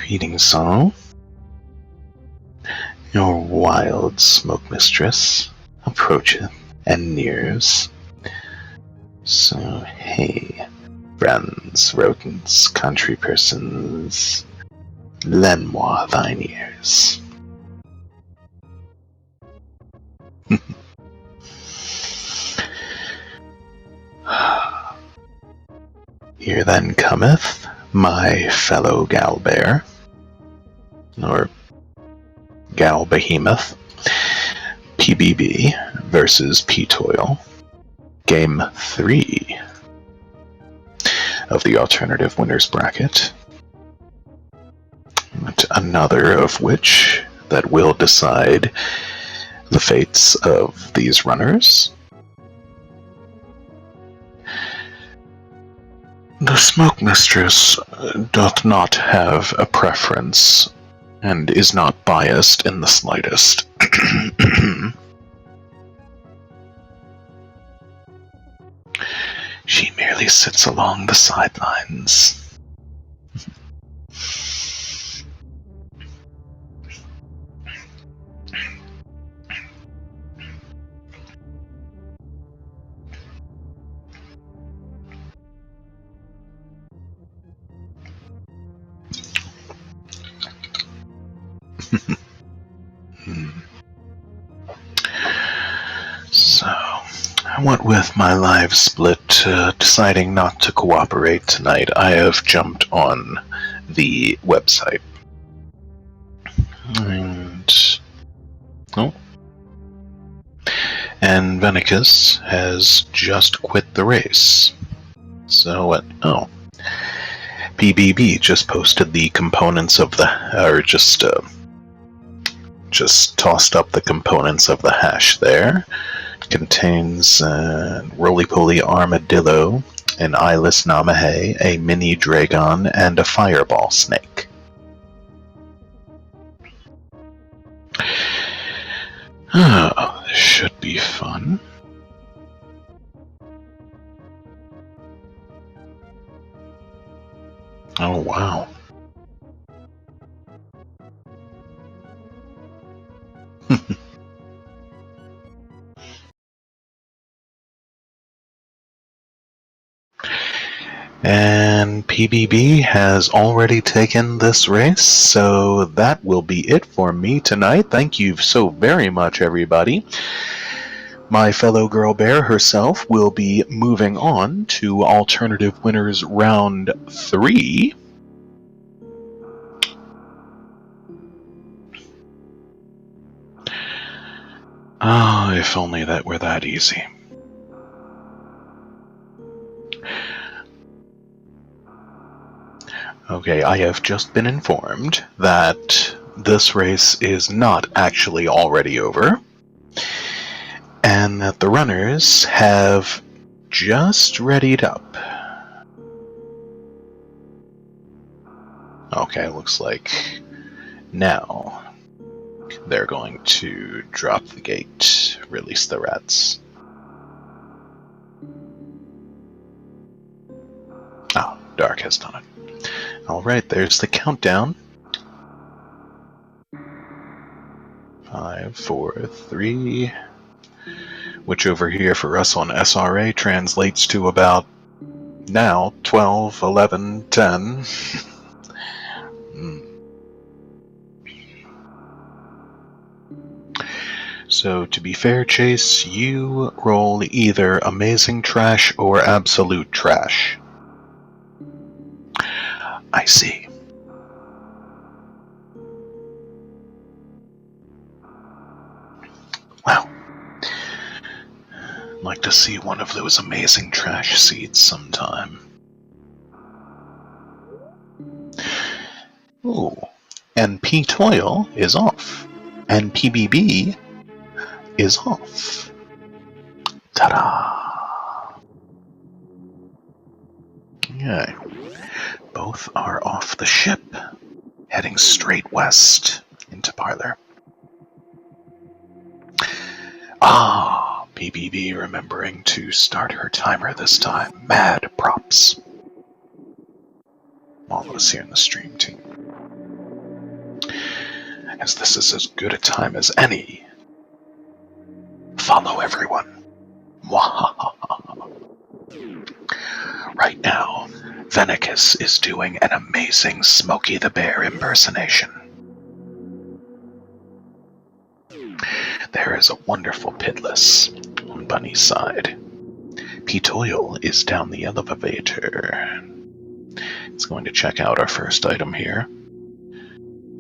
Greetings all. Your wild smoke mistress approacheth and nears. So, hey, friends, rodents, country persons, lend moi thine ears. Here then cometh my fellow gal bear, or gal behemoth, PBB versus ptoil, game 3 of the alternative winners bracket, another of which that will decide the fates of these runners. The Smoke Mistress doth not have a preference, and is not biased in the slightest. She merely sits along the sidelines. So, what with my live split deciding not to cooperate tonight, I have jumped on the website. And Venicus has just quit the race. So what? Oh. PBB just posted the components of the, or just tossed up the components of the hash there. Contains roly-poly armadillo, an eyeless namahe, a mini dragon, and a fireball snake. Oh, this should be fun. Oh, wow. And PBB has already taken this race, so that will be it for me tonight. Thank you so very much, everybody. My fellow girl bear herself will be moving on to Alternative Winners Round 3. Ah, if only that were that easy. Okay, I have just been informed that this race is not actually already over, and that the runners have just readied up. Okay, looks like now they're going to drop the gate, release the rats. Oh, Dark has done it. Alright, there's the countdown. 5, 4, 3, which over here for us on SRA translates to about now 12, 11, 10. So to be fair, Chase, you roll either amazing trash or absolute trash. I see. Wow. I'd like to see one of those amazing trash seeds sometime. Ooh. And ptoil is off. And PBB is off. Ta-da! Okay. Both are off the ship, heading straight west into Parlor. Ah, PBB remembering to start her timer this time. Mad props. All of us here in the stream team. as this is as good a time as any. Follow everyone. Right now, Venicus is doing an amazing Smokey the Bear impersonation. There is a wonderful Pitless on Bunny's side. Ptoil is down the elevator. It's going to check out our first item here.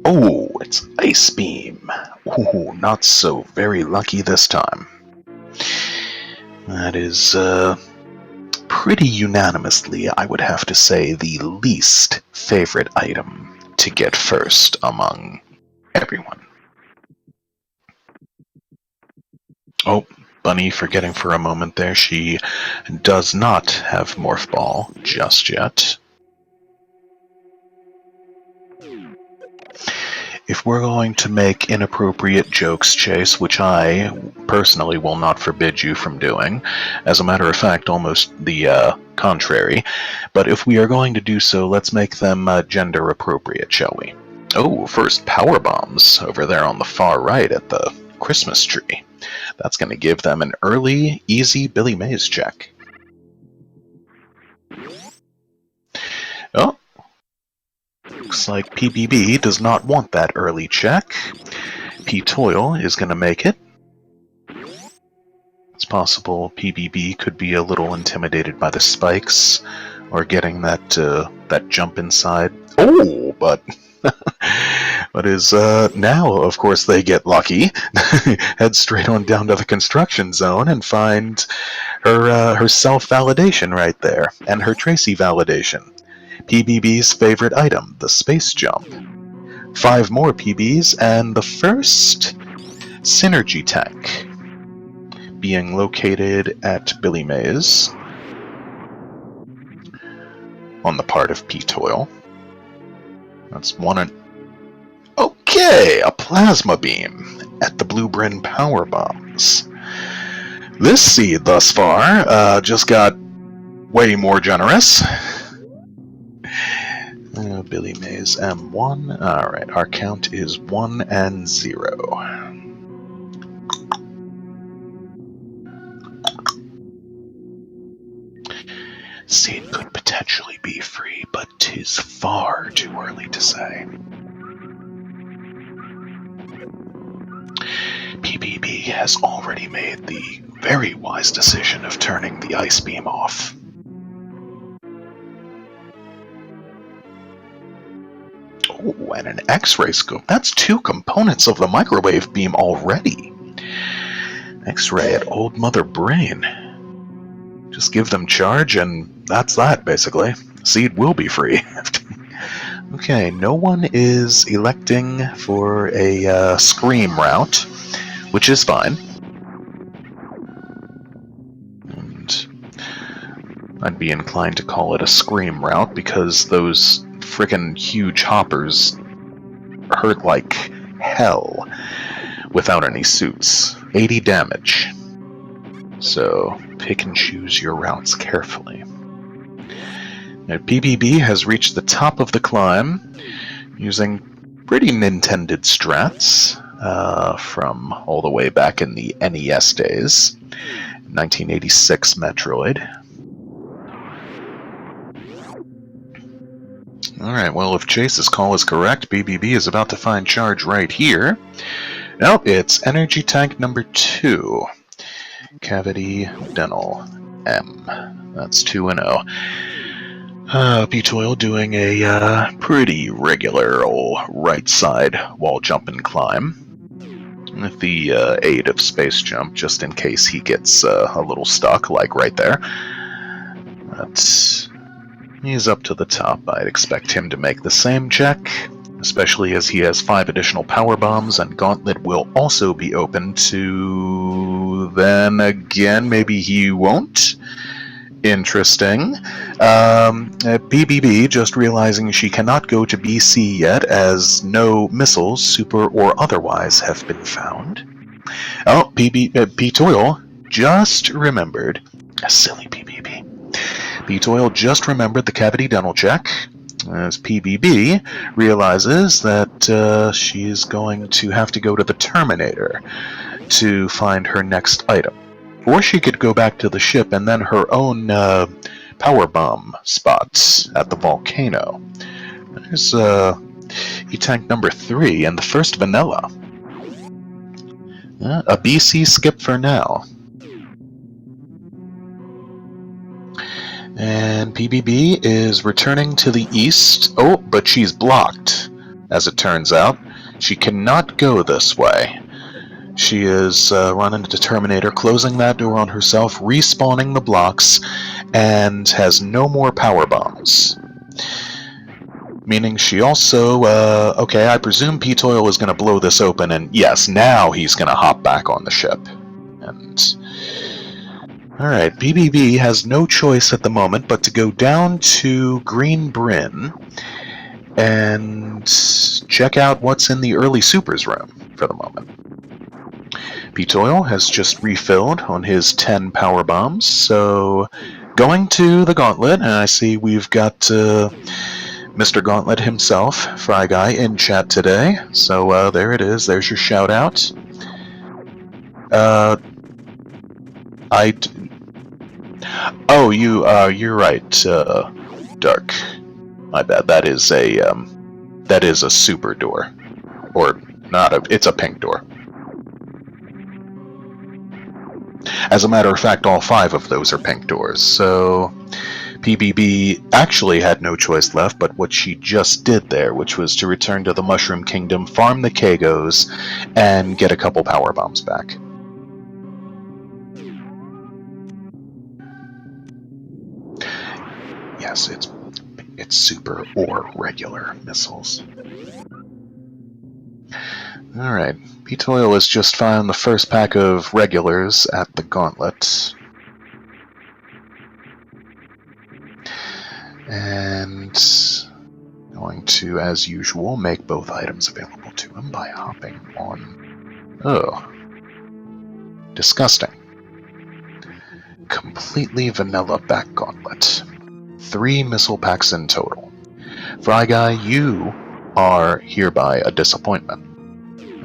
Oh, it's Ice Beam. Ooh, not so very lucky this time. That is, pretty unanimously, I would have to say, the least favorite item to get first among everyone. Oh, Bunny forgetting for a moment there, she does not have Morph Ball just yet. If we're going to make inappropriate jokes, Chase, which I personally will not forbid you from doing, as a matter of fact, almost the contrary, but if we are going to do so, let's make them gender appropriate, shall we? Oh, first power bombs over there on the far right at the Christmas tree. That's going to give them an early, easy Billy Mays check. Oh. Looks like PBB does not want that early check. Ptoil is going to make it. It's possible PBB could be a little intimidated by the spikes, or getting that jump inside. Oh, but but is now, of course, they get lucky. Head straight on down to the construction zone and find her self-validation right there, and her Tracy validation. PBB's favorite item, the space jump. 5 more PBs, and the first synergy tank being located at Billy Mays on the part of Ptoil. That's one. Okay, a plasma beam at the Blue Bryn power bombs. This seed thus far just got way more generous. Billy Mays M1. Alright, our count is 1 and 0. Seed could potentially be free, but 'tis far too early to say. PBB has already made the very wise decision of turning the ice beam off. Oh, and an X-ray scope. That's 2 components of the microwave beam already. X-ray at Old Mother Brain. Just give them charge, and that's that, basically. Seed will be free. Okay, no one is electing for a Scream route, which is fine. And I'd be inclined to call it a Scream route, because those frickin' huge hoppers hurt like hell without any suits. 80 damage. So pick and choose your routes carefully. Now, PBB has reached the top of the climb using pretty Nintended strats from all the way back in the NES days. 1986 Metroid. Alright, well, if Chase's call is correct, BBB is about to find charge right here. Nope, it's energy tank number 2. Cavity Dental M. That's 2 and 0. Ptoil doing a pretty regular old right side wall jump and climb. With the aid of space jump, just in case he gets a little stuck, like right there. But he's up to the top. I'd expect him to make the same check, especially as he has 5 additional power bombs, and Gauntlet will also be open to... Then again, maybe he won't. Interesting. BBB just realizing she cannot go to BC yet, as no missiles, super or otherwise, have been found. Oh, Ptoil just remembered. A silly BBB. Ptoil just remembered the cavity dental check. as PBB realizes that she's going to have to go to the Terminator to find her next item. Or she could go back to the ship and then her own power bomb spots at the volcano. There's E-Tank number 3 and the first vanilla. A BC skip for now. And PBB is returning to the east. Oh, but she's blocked, as it turns out. She cannot go this way. She is running into Terminator, closing that door on herself, respawning the blocks, and has no more power bombs. Meaning she also, okay, I presume ptoil is going to blow this open, and yes, now he's going to hop back on the ship. And alright, PBB has no choice at the moment but to go down to Green Bryn and check out what's in the early supers room for the moment. ptoil has just refilled on his 10 power bombs, so going to the Gauntlet, and I see we've got Mr. Gauntlet himself, Fry Guy, in chat today. So there it is. There's your shout out. Oh, you're right, Dark. My bad. That is a super door, or not a. It's a pink door. As a matter of fact, all 5 of those are pink doors. So PBB actually had no choice left but what she just did there, which was to return to the Mushroom Kingdom, farm the Kagos, and get a couple power bombs back. Yes, it's super or regular missiles. Alright, ptoil has just found the first pack of regulars at the Gauntlet. And going to, as usual, make both items available to him by hopping on... Oh. Disgusting. Completely vanilla back Gauntlet. 3 missile packs in total. Fry Guy, you are hereby a disappointment.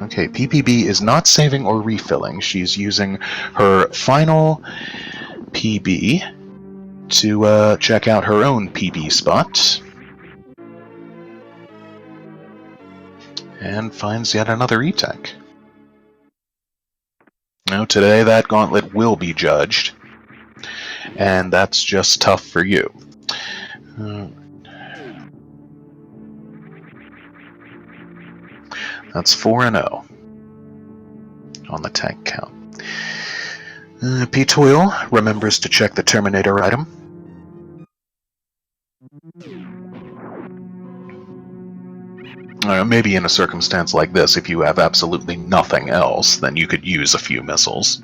Okay, PPB is not saving or refilling. She's using her final PB to check out her own PB spot. And finds yet another E-Tank. Now today that Gauntlet will be judged. And that's just tough for you. That's 4-0 on the tank count. ptoil remembers to check the Terminator item. Maybe in a circumstance like this, if you have absolutely nothing else, then you could use a few missiles.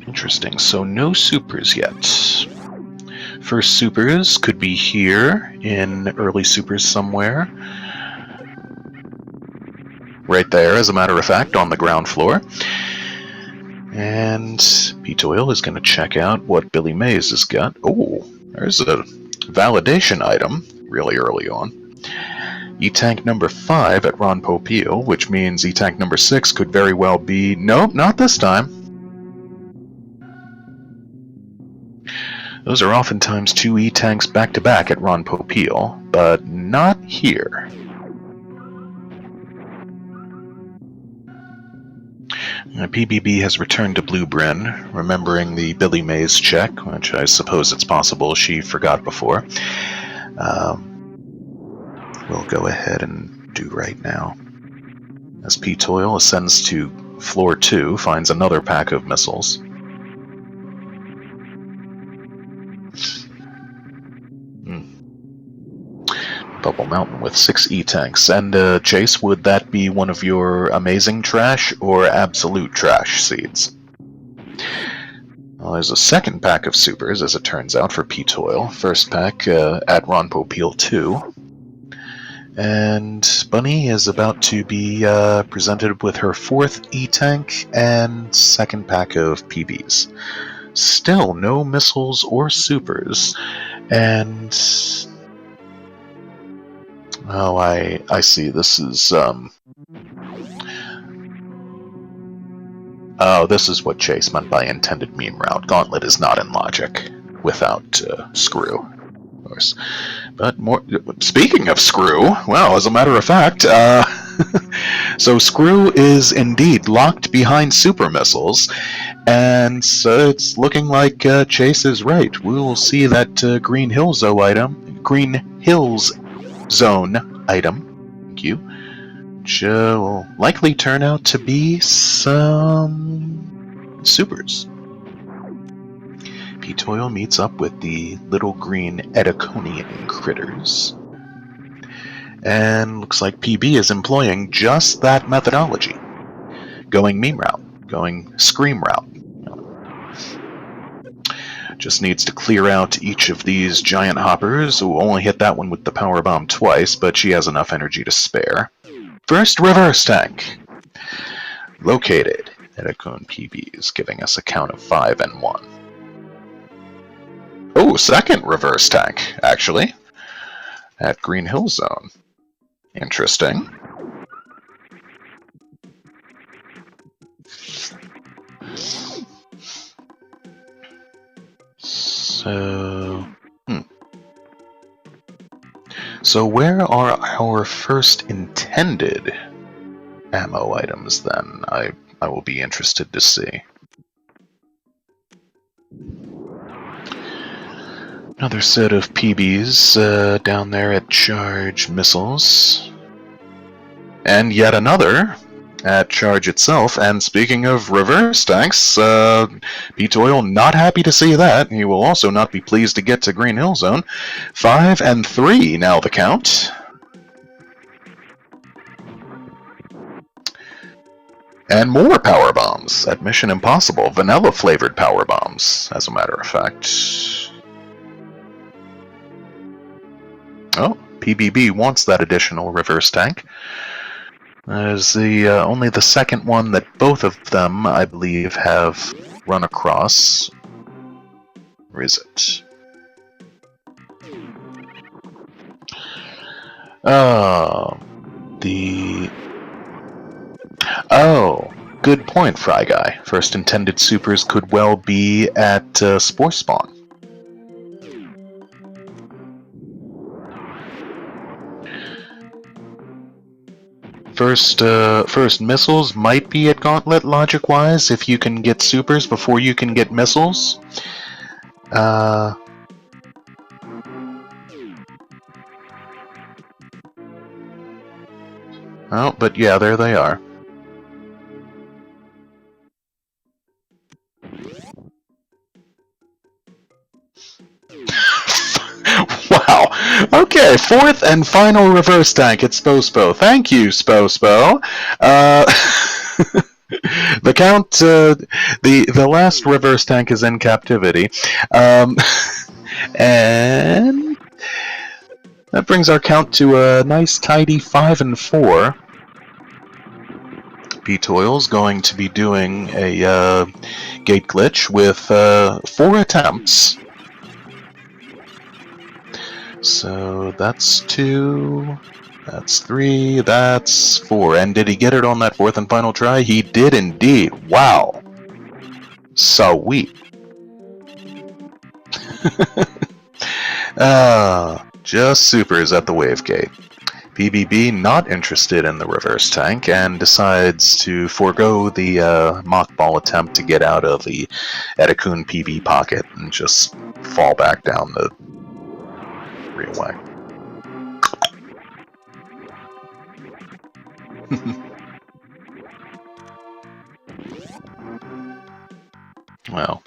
Interesting, so no supers yet. First supers could be here in early supers somewhere. Right there, as a matter of fact, on the ground floor. And ptoil is going to check out what Billy Mays has got. Oh, there's a validation item really early on. E-Tank number 5 at Ron Popeil, which means E-Tank number 6 could very well be... Nope, not this time. Those are oftentimes 2 E-Tanks back-to-back at Ron Popeil, but not here. PBB has returned to Blue Bryn, remembering the Billy Mays check, which I suppose it's possible she forgot before. We'll go ahead and do right now. As ptoil ascends to floor 2, finds another pack of missiles. Bubble Mountain with 6 E-Tanks. And Chase, would that be one of your amazing trash or absolute trash seeds? Well, there's a second pack of supers, as it turns out, for ptoil. First pack at Ron Popeil 2. And Bunny is about to be presented with her 4th E-Tank and 2nd pack of PBs. Still no missiles or supers. And... oh, I see. This is, oh, this is what Chase meant by intended meme route. Gauntlet is not in logic without Screw, of course. But more. Speaking of Screw, well, as a matter of fact, so Screw is indeed locked behind super missiles, and so it's looking like Chase is right. We will see that Green Hills Zone item. Thank you. Which will likely turn out to be some supers. Ptoil meets up with the little green Ediconian critters. And looks like PB is employing just that methodology. Going meme route. Going scream route. Just needs to clear out each of these giant hoppers. We'll only hit that one with the power bomb twice, but she has enough energy to spare. First reverse tank. Located. Edicon PB is giving us a count of 5 and 1. Oh, second reverse tank, actually. At Green Hill Zone. Interesting. So... So where are our first intended ammo items, then? I will be interested to see. Another set of PBs down there at Charge Missiles. And yet another at Charge itself. And speaking of reverse tanks, ptoil not happy to see that. He will also not be pleased to get to Green Hill Zone. 5 and 3 now the count. And more power bombs at Mission Impossible. Vanilla-flavored power bombs, as a matter of fact. Oh, PBB wants that additional reverse tank. That is only the second one that both of them, I believe, have run across. Where is it? Oh, good point, Fry Guy. First intended supers could well be at Spore Spawn. First missiles might be at Gauntlet, logic-wise, if you can get supers before you can get missiles. Oh, but yeah, there they are. Wow. Okay, 4th and final reverse tank at Spospo. Thank you, Spospo. The count, the last reverse tank is in captivity. And that brings our count to a nice tidy 5 and 4. ptoil's going to be doing a gate glitch with 4 attempts. So that's 2, that's 3, that's 4. And did he get it on that 4th and final try? He did indeed. Wow. Sweet. Just supers at the wave gate. PBB not interested in the reverse tank and decides to forego the mock ball attempt to get out of the Edicon PB pocket and just fall back down the real way. Well,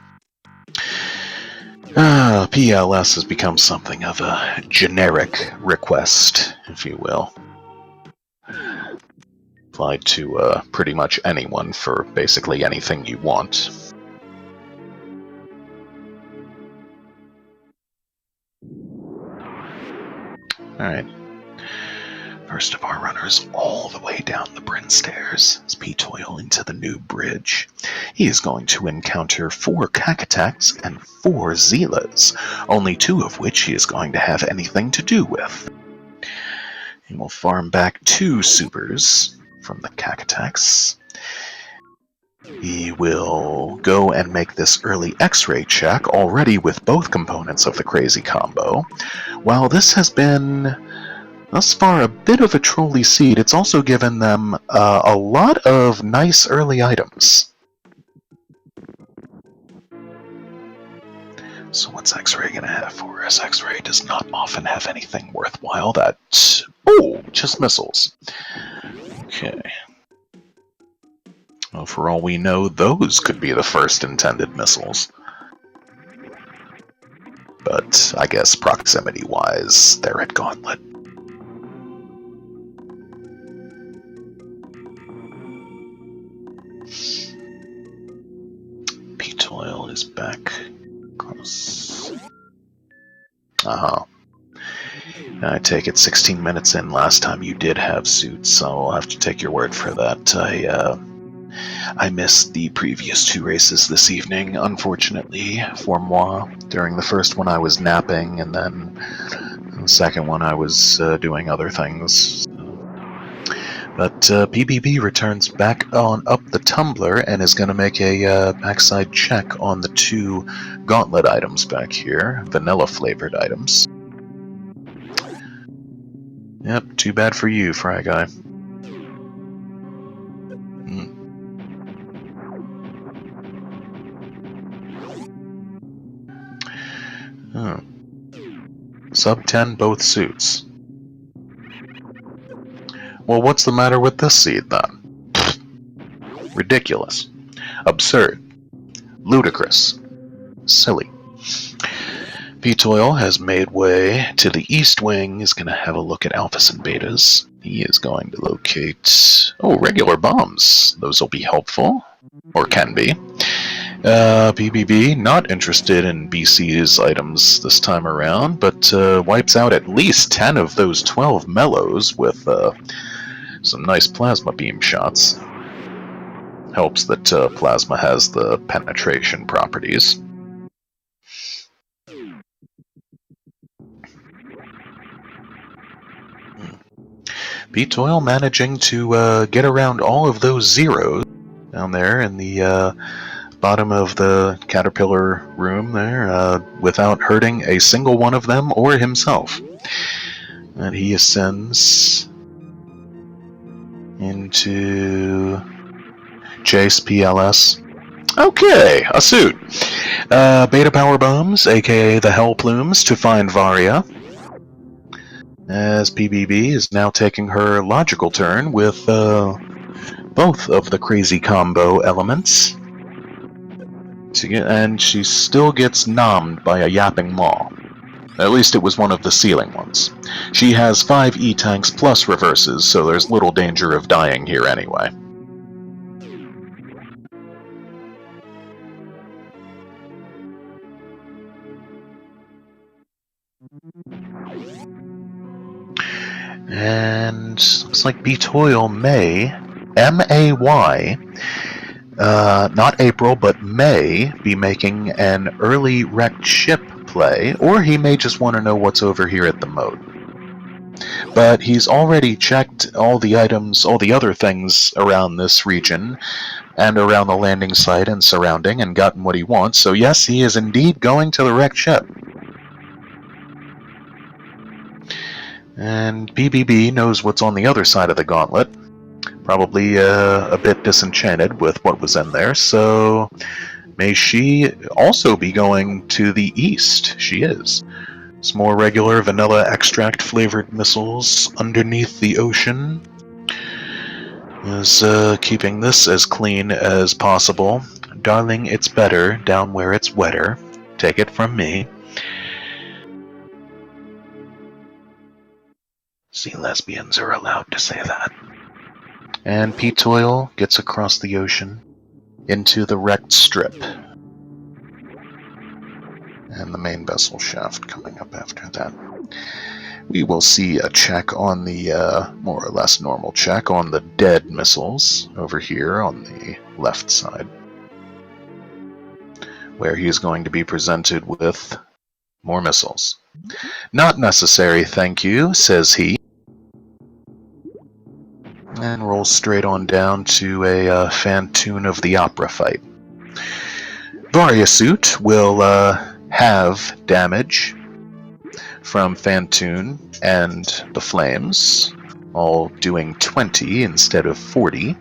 PLS has become something of a generic request, if you will. Applied to pretty much anyone for basically anything you want. Alright. First of our runners all the way down the Bryn stairs is ptoil into the new bridge. He is going to encounter 4 Kakataks and 4 Zeelas, only 2 of which he is going to have anything to do with. He will farm back 2 supers from the Kakataks. He will go and make this early X-ray check, already with both components of the crazy combo. While this has been thus far a bit of a trolley seed, it's also given them a lot of nice early items. So what's X-Ray going to have for us? X-Ray does not often have anything worthwhile that... Oh, just missiles. Okay. Well, for all we know, those could be the first intended missiles. But I guess proximity-wise, they're at Gauntlet. Ptoil is back across. I take it 16 minutes in last time you did have suits, so I'll have to take your word for that. I missed the previous 2 races this evening, unfortunately, for moi. During the first one I was napping, and then the second one I was doing other things. But PBB returns back on up the tumbler and is going to make a backside check on the 2 gauntlet items back here, vanilla-flavored items. Yep, too bad for you, Fry Guy. Sub 10 both suits. Well, what's the matter with this seed, then? Ridiculous. Absurd. Ludicrous. Silly. Ptoil has made way to the east wing. He's going to have a look at alphas and betas. He is going to locate... Oh, regular bombs. Those will be helpful. Or can be. BBB, not interested in BC's items this time around, but wipes out at least 10 of those 12 mellows with some nice plasma beam shots. Helps that plasma has the penetration properties. Ptoil managing to get around all of those zeros down there in the bottom of the caterpillar room there without hurting a single one of them or himself. And he ascends into Chase PLS. Okay, a suit. Beta power bombs, aka the Hell Plumes, to find Varia. As PBB is now taking her logical turn with both of the crazy combo elements. And she still gets nommed by a yapping maw. At least it was one of the ceiling ones. She has 5 E-tanks plus reverses, so there's little danger of dying here anyway. And looks like Ptoil may, M-A-Y, not April, but May, be making an early wrecked ship play, or he may just want to know what's over here at the moat. But he's already checked all the items, all the other things around this region, and around the landing site and surrounding, and gotten what he wants, so yes, he is indeed going to the wrecked ship. And BBB knows what's on the other side of the gauntlet. Probably a bit disenchanted with what was in there, so may she also be going to the east? She is. Some more regular vanilla extract flavored missiles underneath the ocean. Is keeping this as clean as possible. Darling, it's better down where it's wetter. Take it from me. See, lesbians are allowed to say that. And Ptoil gets across the ocean into the wrecked strip. And the main vessel shaft coming up after that. We will see a check on the more or less normal check on the dead missiles over here on the left side, where he is going to be presented with more missiles. Not necessary, thank you, says he, and rolls straight on down to a Phantoon of the Opera fight. Variasuit will have damage from Phantoon and the Flames, all doing 20 instead of 40.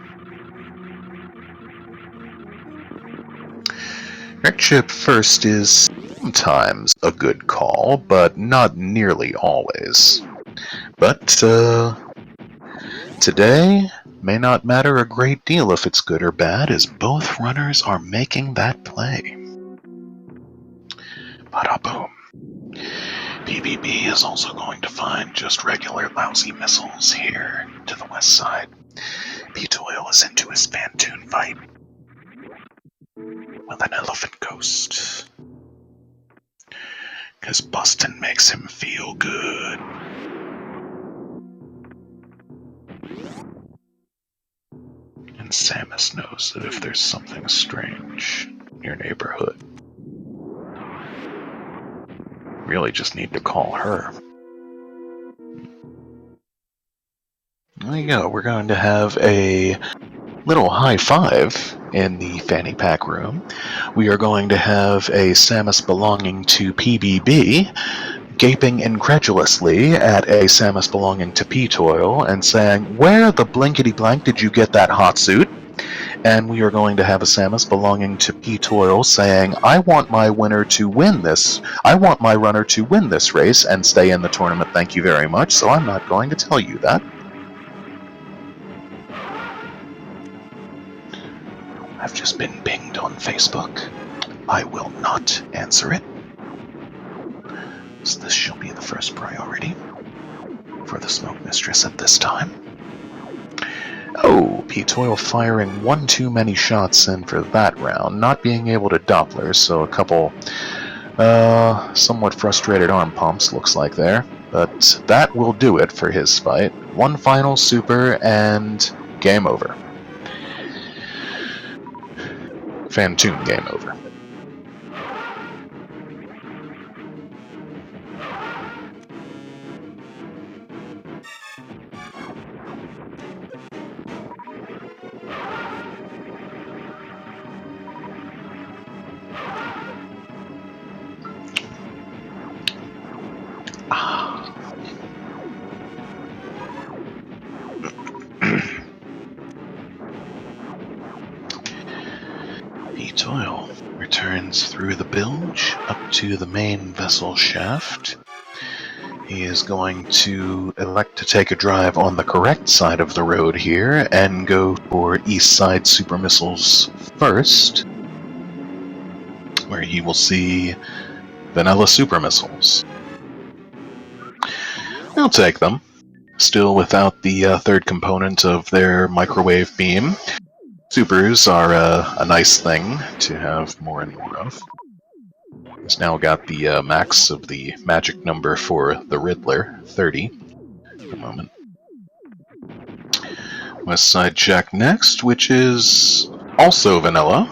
Wreckship first is sometimes a good call, but not nearly always. But today may not matter a great deal if it's good or bad, as both runners are making that play. Bada boom. PBB is also going to find just regular lousy missiles here to the west side. ptoil is into his Phantoon fight with an elephant ghost, because bustin' makes him feel good. And Samus knows that if there's something strange in your neighborhood, really just need to call her. There you go. We're going to have a little high five in the fanny pack room. We are going to have a Samus belonging to PBB gaping incredulously at a Samus belonging to ptoil and saying, "Where the blankety blank did you get that hot suit?" And we are going to have a Samus belonging to ptoil saying, "I want my winner to win this. I want my runner to win this race and stay in the tournament, thank you very much, so I'm not going to tell you that." I've just been pinged on Facebook. I will not answer it, so this shall be the first priority for the Smoke Mistress at this time. Oh, ptoil firing one too many shots in for that round, not being able to Doppler, so a couple somewhat frustrated arm pumps looks like there, but that will do it for his fight. One final super and game over. Phantoon game over. ptoil returns through the bilge up to the main vessel shaft. He is going to elect to take a drive on the correct side of the road here and go for east side super missiles first, where he will see vanilla super missiles. He'll take them, still without the third component of their microwave beam. Supers are a nice thing to have more and more of. He's now got the max of the magic number for the Riddler, 30. A moment. West Side check next, which is also vanilla.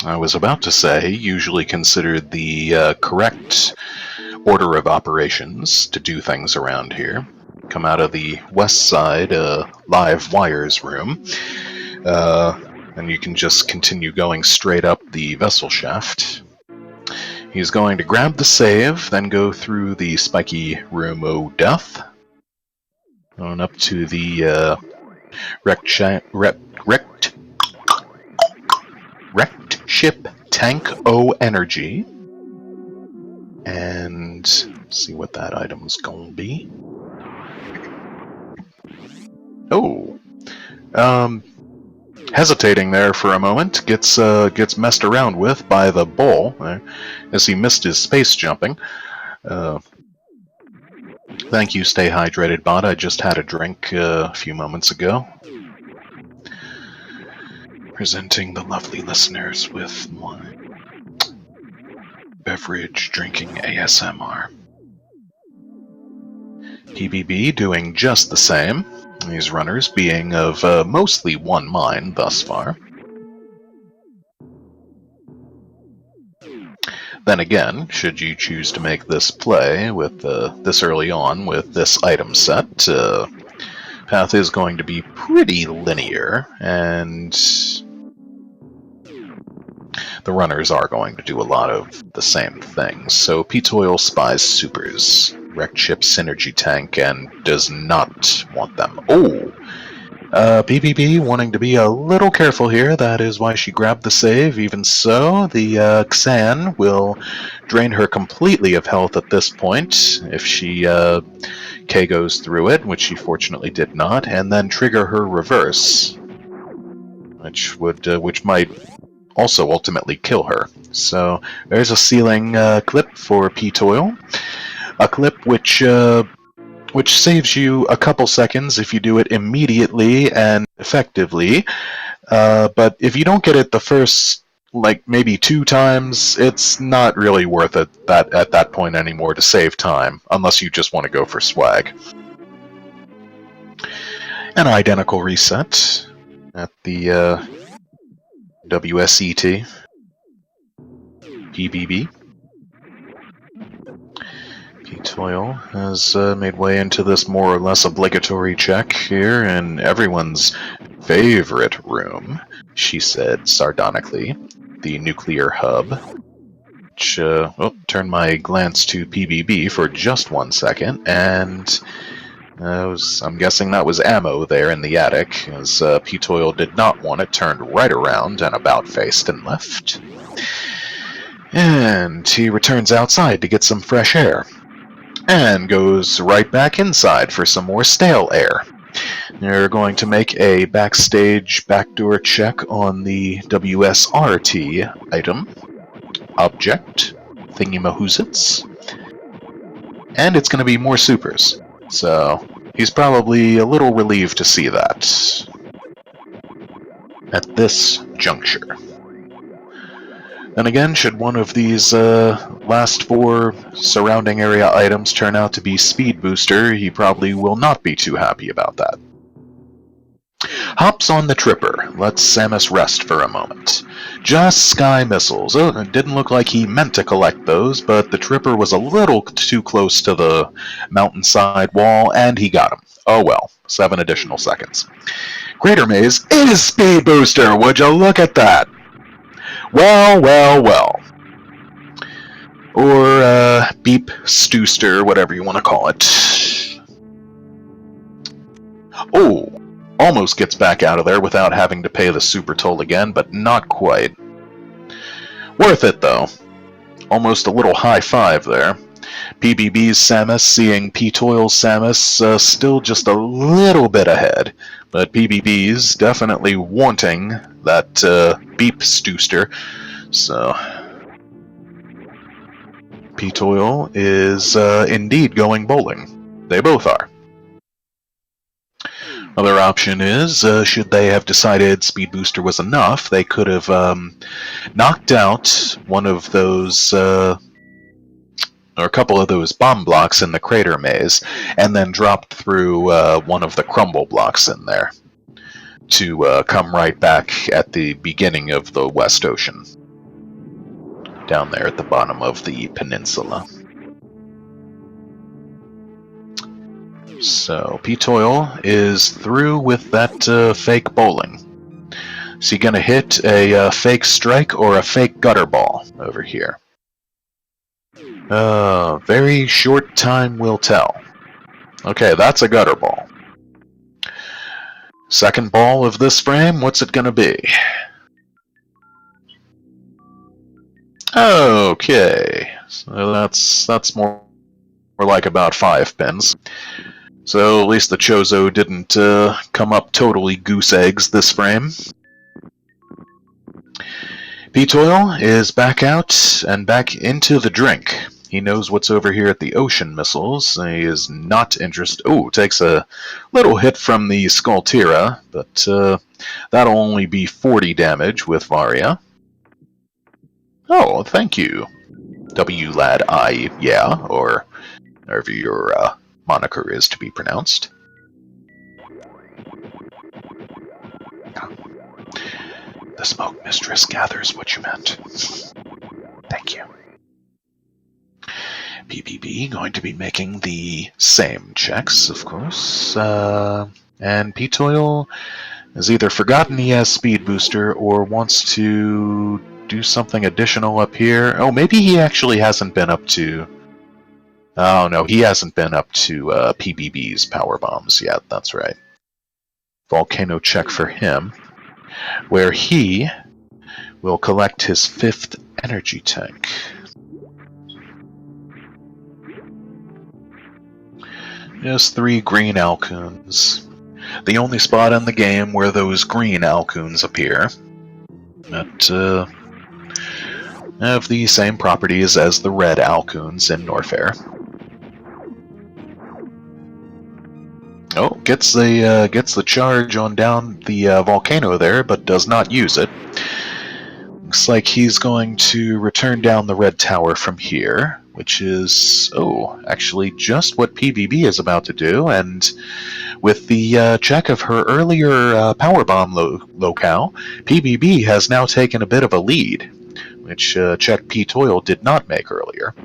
I was about to say, usually considered the correct order of operations to do things around here. Come out of the West Side live wires room, and you can just continue going straight up the vessel shaft. He's going to grab the save, then go through the spiky room o' death, on up to the wrecked ship tank O energy, and see what that item's gonna be. Oh, hesitating there for a moment, gets messed around with by the bull as he missed his space jumping. Thank you, stay hydrated, bot. I just had a drink a few moments ago. Presenting the lovely listeners with my beverage drinking ASMR. PBB doing just the same, these runners being of mostly one mind thus far. Then again, should you choose to make this play with this early on with this item set, path is going to be pretty linear, and the runners are going to do a lot of the same things. So ptoil spies supers, wrecked ship synergy tank, and does not want them. Oh! BBB wanting to be a little careful here, that is why she grabbed the save. Even so, the Xan will drain her completely of health at this point if she K goes through it, which she fortunately did not, and then trigger her reverse, which might also ultimately kill her. So there's a ceiling clip for ptoil, a clip which saves you a couple seconds if you do it immediately and effectively, but if you don't get it the first, like, maybe 2 times, it's not really worth it at that point anymore to save time, unless you just want to go for swag. An identical reset at the WSET. PBB. Ptoil has made way into this more or less obligatory check here in everyone's favorite room, she said sardonically, the nuclear hub. Which, turn my glance to PBB for just 1 second, and I'm guessing that was ammo there in the attic, as ptoil did not want it turned right around and about-faced and left. And he returns outside to get some fresh air, and goes right back inside for some more stale air. They're going to make a backstage backdoor check on the WSRT item, object, thingy-mahoozits, and it's going to be more supers. So he's probably a little relieved to see that at this juncture. Then again, should one of these last 4 surrounding area items turn out to be Speed Booster, he probably will not be too happy about that. Hops on the Tripper. Lets Samus rest for a moment. Just Sky Missiles. Oh, it didn't look like he meant to collect those, but the Tripper was a little too close to the mountainside wall, and he got him. Oh well, 7 additional seconds. Greater Maze is Speed Booster! Would you look at that? Well, well, well. Or, Beep Stooster, whatever you want to call it. Oh, almost gets back out of there without having to pay the super toll again, but not quite. Worth it, though. Almost a little high five there. PBB's Samus seeing ptoil's Samus still just a little bit ahead, but PBB's definitely wanting that Beep Stooster. So ptoil is indeed going bowling. They both are. Other option is, should they have decided Speed Booster was enough, they could have knocked out one of those, or a couple of those bomb blocks in the crater maze, and then dropped through one of the crumble blocks in there to come right back at the beginning of the West Ocean, down there at the bottom of the peninsula. So, ptoil is through with that fake bowling. Is he gonna hit a fake strike or a fake gutter ball over here? Very short time will tell. Okay, that's a gutter ball. Second ball of this frame, what's it gonna be? Okay, so that's more like about 5 pins. So at least the Chozo didn't come up totally goose eggs this frame. ptoil is back out and back into the drink. He knows what's over here at the ocean missiles. He is not interested. Oh, takes a little hit from the Skulltira, but that'll only be 40 damage with Varia. Oh, thank you, W-Lad I, yeah, or whatever your moniker is to be pronounced. The smoke mistress gathers what you meant. Thank you. PBB going to be making the same checks, of course. And ptoil has either forgotten he has speed booster or wants to do something additional up here. Oh, maybe he actually hasn't been up to... Oh, no, he hasn't been up to PBB's power bombs yet, that's right. Volcano check for him, where he will collect his 5th energy tank. Just 3 green alcoons. The only spot in the game where those green alcoons appear that have the same properties as the red alcoons in Norfair. Oh, gets the charge on down the volcano there, but does not use it. Looks like he's going to return down the red tower from here, which is, oh, actually just what PBB is about to do, and with the check of her earlier powerbomb locale, PBB has now taken a bit of a lead, which check ptoil did not make earlier.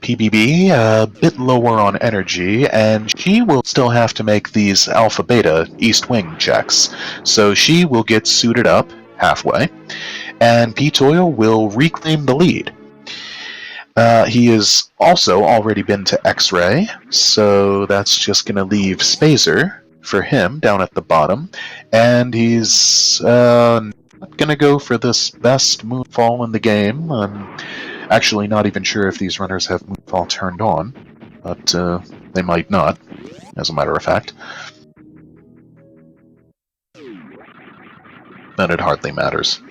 PBB a bit lower on energy, and she will still have to make these alpha beta east wing checks, so she will get suited up halfway, and ptoil will reclaim the lead. He has also already been to X-ray, so that's just going to leave Spazer for him down at the bottom, and he's not going to go for this best moonfall in the game. I'm actually not even sure if these runners have moonfall turned on, but they might not, as a matter of fact. Then it hardly matters.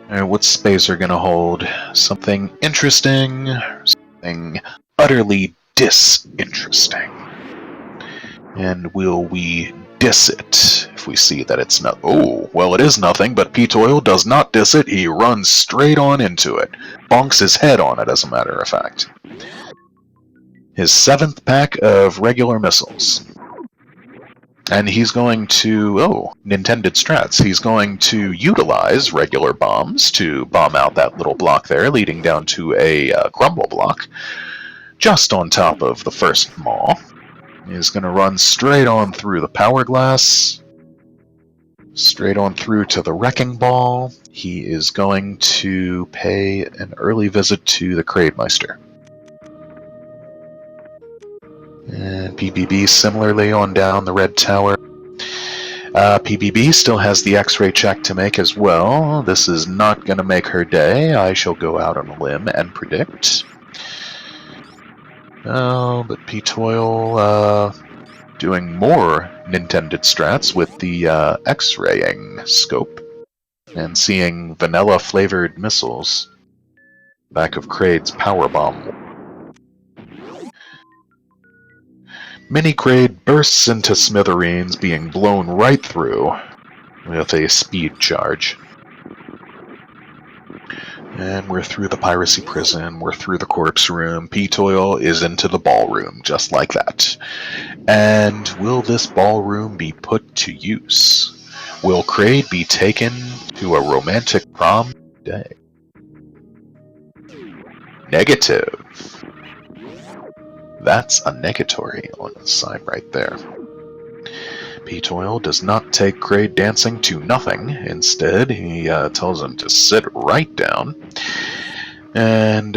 What's Spazer gonna hold? Something interesting, something utterly disinteresting. And will we diss it if we see that it's not? Oh, well, it is nothing, but ptoil does not diss it. He runs straight on into it. Bonks his head on it, as a matter of fact. His 7th pack of regular missiles. And he's going to, oh, Nintended strats, he's going to utilize regular bombs to bomb out that little block there, leading down to a crumble block, just on top of the first maw. He's going to run straight on through the power glass, straight on through to the wrecking ball. He is going to pay an early visit to the Kraidmeister. And PBB similarly on down the red tower. PBB still has the X-ray check to make as well. This is not going to make her day. I shall go out on a limb and predict. Oh, but ptoil doing more Nintended strats with the X-raying scope and seeing vanilla-flavored missiles back of Kraid's powerbomb. Mini Kraid bursts into smithereens, being blown right through with a speed charge. And we're through the piracy prison, we're through the corpse room, ptoil is into the ballroom, just like that. And will this ballroom be put to use? Will Kraid be taken to a romantic prom day? Negative. That's a negatory on the side right there. ptoil does not take Kraid dancing to nothing. Instead, he tells him to sit right down. And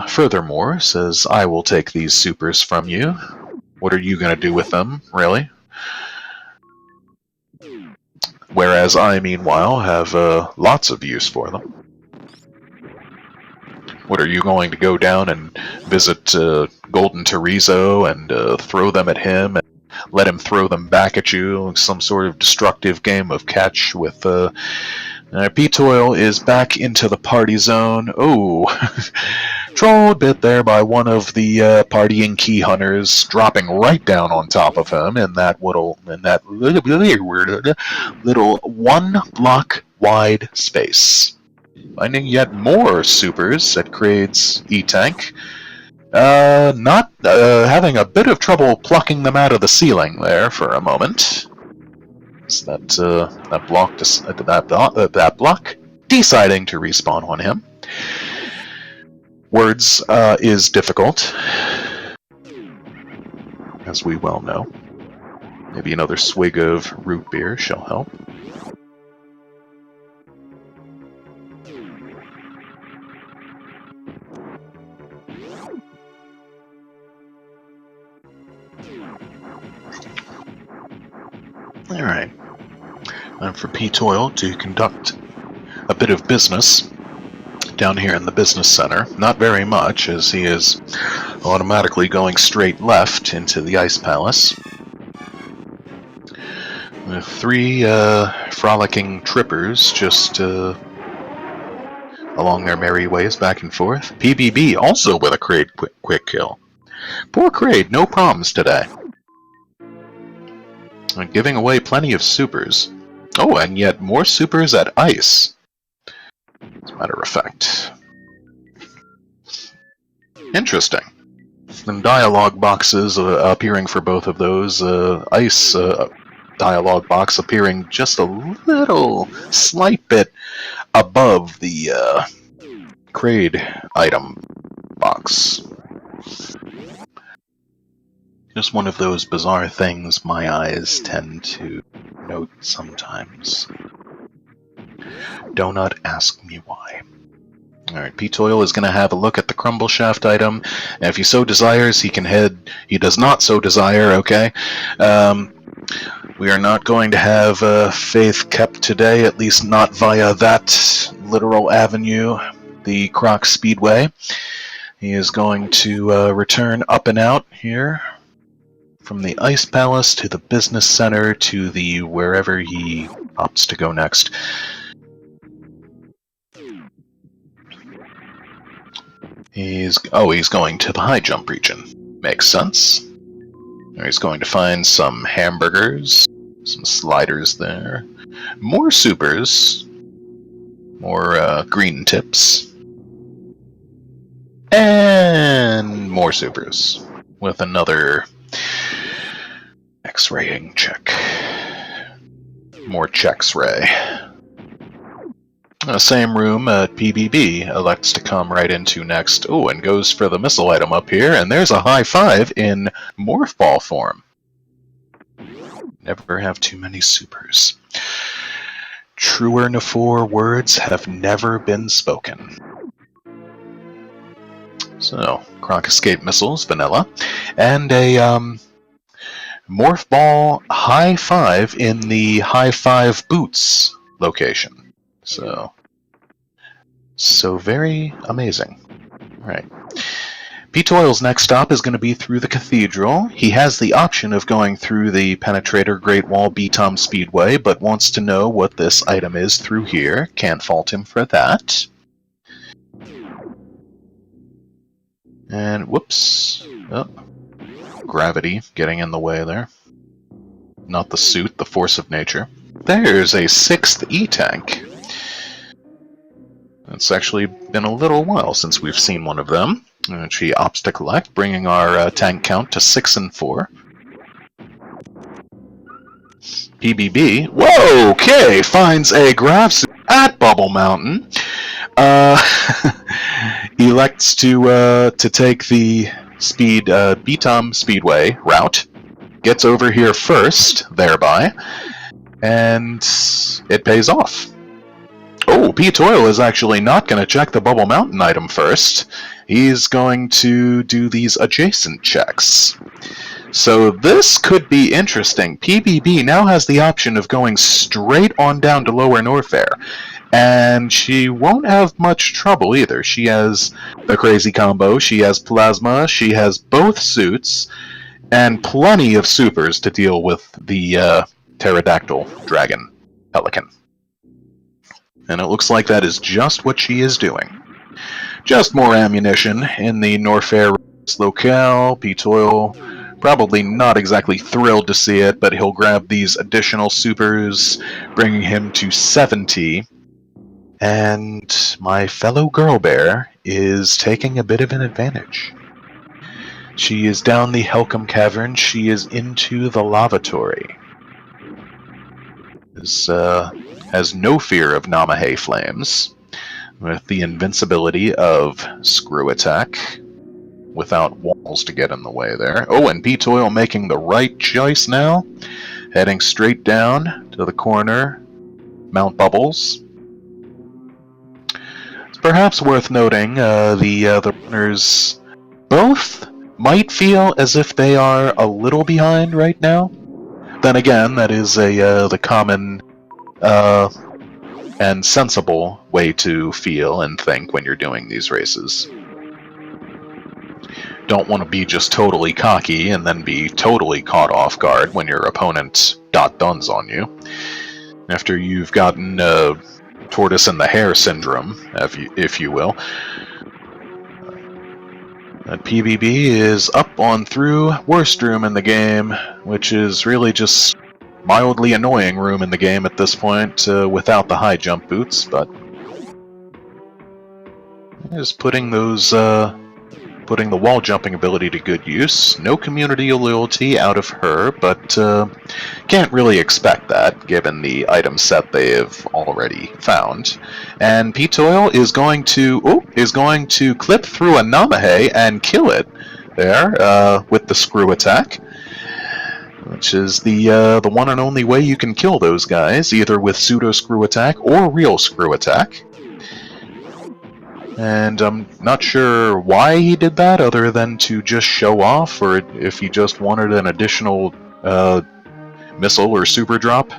furthermore, says, I will take these supers from you. What are you going to do with them, really? Whereas I, meanwhile, have lots of use for them. What, are you going to go down and visit Golden Terizo and throw them at him and let him throw them back at you? Some sort of destructive game of catch with... ptoil is back into the party zone. Oh, trolled bit there by one of the partying key hunters, dropping right down on top of him in that little 1 block wide space. Finding yet more supers at Kraid's E-Tank. Not having a bit of trouble plucking them out of the ceiling there for a moment. So that block deciding to respawn on him. Words is difficult, as we well know. Maybe another swig of root beer shall help. Alright. Time for ptoil to conduct a bit of business down here in the business center. Not very much, as he is automatically going straight left into the Ice Palace. With 3 frolicking trippers just along their merry ways back and forth. PBB also with a Kraid quick kill. Poor Kraid, no problems today. And giving away plenty of supers. Oh, and yet more supers at ice. As a matter of fact. Interesting. And dialogue boxes appearing for both of those. Ice dialogue box appearing just a little, slight bit above the Kraid item box. Just one of those bizarre things my eyes tend to note sometimes. Do not ask me why. Alright, ptoil is going to have a look at the crumble shaft item, and if he so desires, he can head... He does not so desire, okay? We are not going to have faith kept today, at least not via that literal avenue, the Croc Speedway. He is going to return up and out here, from the Ice Palace to the Business Center to the wherever he opts to go next. He's going to the high jump region. Makes sense. He's going to find some hamburgers, some sliders there, more supers, more green tips, and more supers with another X-raying check. More checks ray. Same room PBB elects to come right into next. Oh, and goes for the missile item up here, and there's a high five in morph ball form. Never have too many supers. Truer Nafor words have never been spoken. So, Croc Escape Missiles, vanilla, and a morph ball high five in the high five boots location. So very amazing. Right. ptoil's next stop is going to be through the Cathedral. He has the option of going through the Penetrator Great Wall BTOM Speedway, but wants to know what this item is through here. Can't fault him for that. And whoops. Oh. Gravity getting in the way there. Not the suit, the force of nature. There's a 6th E-Tank. It's actually been a little while since we've seen one of them. And she opts to collect, bringing our tank count to 6 and 4. PBB, whoa, okay, finds a grav suit at Bubble Mountain. Elects to take the BTOM Speedway route. Gets over here first, thereby, and it pays off. Oh, ptoil is actually not going to check the Bubble Mountain item first. He's going to do these adjacent checks. So this could be interesting. PBB now has the option of going straight on down to Lower Norfair. And she won't have much trouble either. She has the crazy combo, she has plasma, she has both suits, and plenty of supers to deal with the pterodactyl dragon pelican. And it looks like that is just what she is doing. Just more ammunition in the Norfair locale. ptoil probably not exactly thrilled to see it, but he'll grab these additional supers, bringing him to 70. And my fellow girl bear is taking a bit of an advantage. She is down the Helcom Cavern. She is into the lavatory. Has no fear of Namahe flames, with the invincibility of Screw Attack, without walls to get in the way there. Oh, and ptoil making the right choice now, heading straight down to the corner, Mount Bubbles. It's perhaps worth noting the runners both might feel as if they are a little behind right now. Then again, that is the common and sensible way to feel and think when you're doing these races. Don't want to be just totally cocky and then be totally caught off guard when your opponent dot duns on you. After you've gotten tortoise in the hare syndrome, if you will. That PBB is up on through worst room in the game, which is really just mildly annoying room in the game at this point without the high jump boots, but is putting those putting the wall jumping ability to good use. No community loyalty out of her, but can't really expect that given the item set they have already found. And ptoil is going to clip through a Namahe and kill it there with the Screw Attack, which is the one and only way you can kill those guys, either with pseudo Screw Attack or real Screw Attack. And I'm not sure why he did that, other than to just show off, or if he just wanted an additional missile or super drop.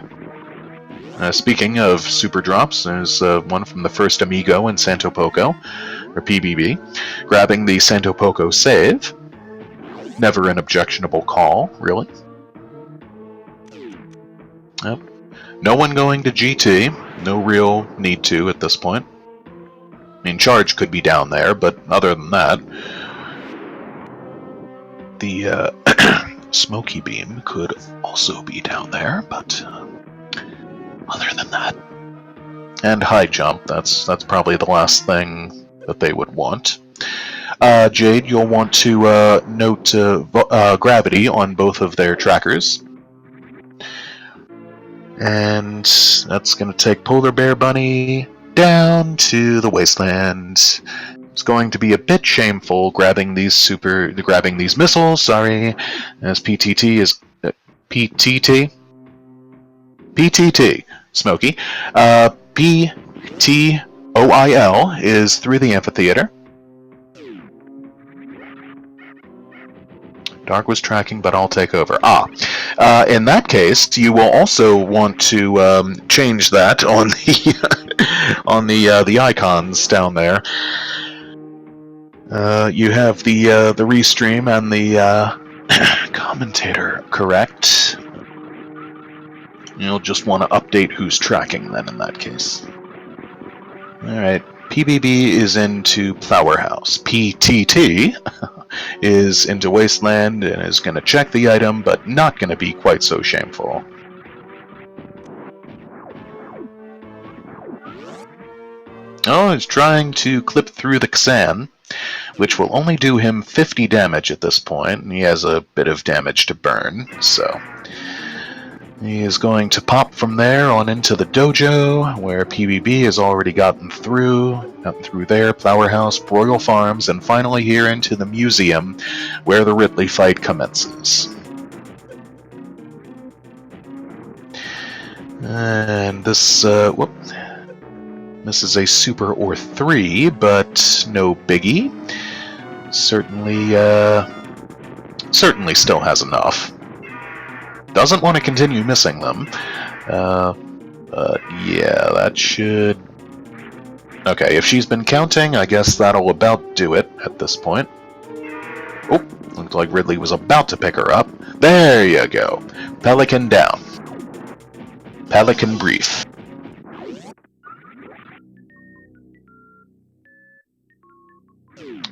Speaking of super drops, there's one from the first Amigo in Santo Poco, or PBB, grabbing the Santo Poco save. Never an objectionable call, really. Yep. No one going to GT, no real need to at this point. I mean, charge could be down there, but other than that, the smoky beam could also be down there, but other than that, and high jump, that's probably the last thing that they would want. Jade, you'll want to note gravity on both of their trackers. And that's going to take Polarbearbunny down to the wasteland. It's going to be a bit shameful grabbing these missiles, sorry, as PTT, Smokey. PTOIL is through the amphitheater. Dark was tracking, but I'll take over. In that case, you will also want to change that on the on the icons down there. You have the restream and the commentator correct. You'll just want to update who's tracking then in that case. Alright, PBB is into Powerhouse. PTT is into Wasteland and is going to check the item, but not going to be quite so shameful. Oh, he's trying to clip through the Xan, which will only do him 50 damage at this point, and he has a bit of damage to burn, so he is going to pop from there on into the dojo, where PBB has already gotten through there, Flowerhouse, Royal Farms, and finally here into the museum, where the Ridley fight commences. And this, this is a super or 3, but no biggie. Certainly still has enough. Doesn't want to continue missing them. But yeah, that should... Okay, if she's been counting, I guess that'll about do it at this point. Oh, looks like Ridley was about to pick her up. There you go. Pelican down. Pelican brief.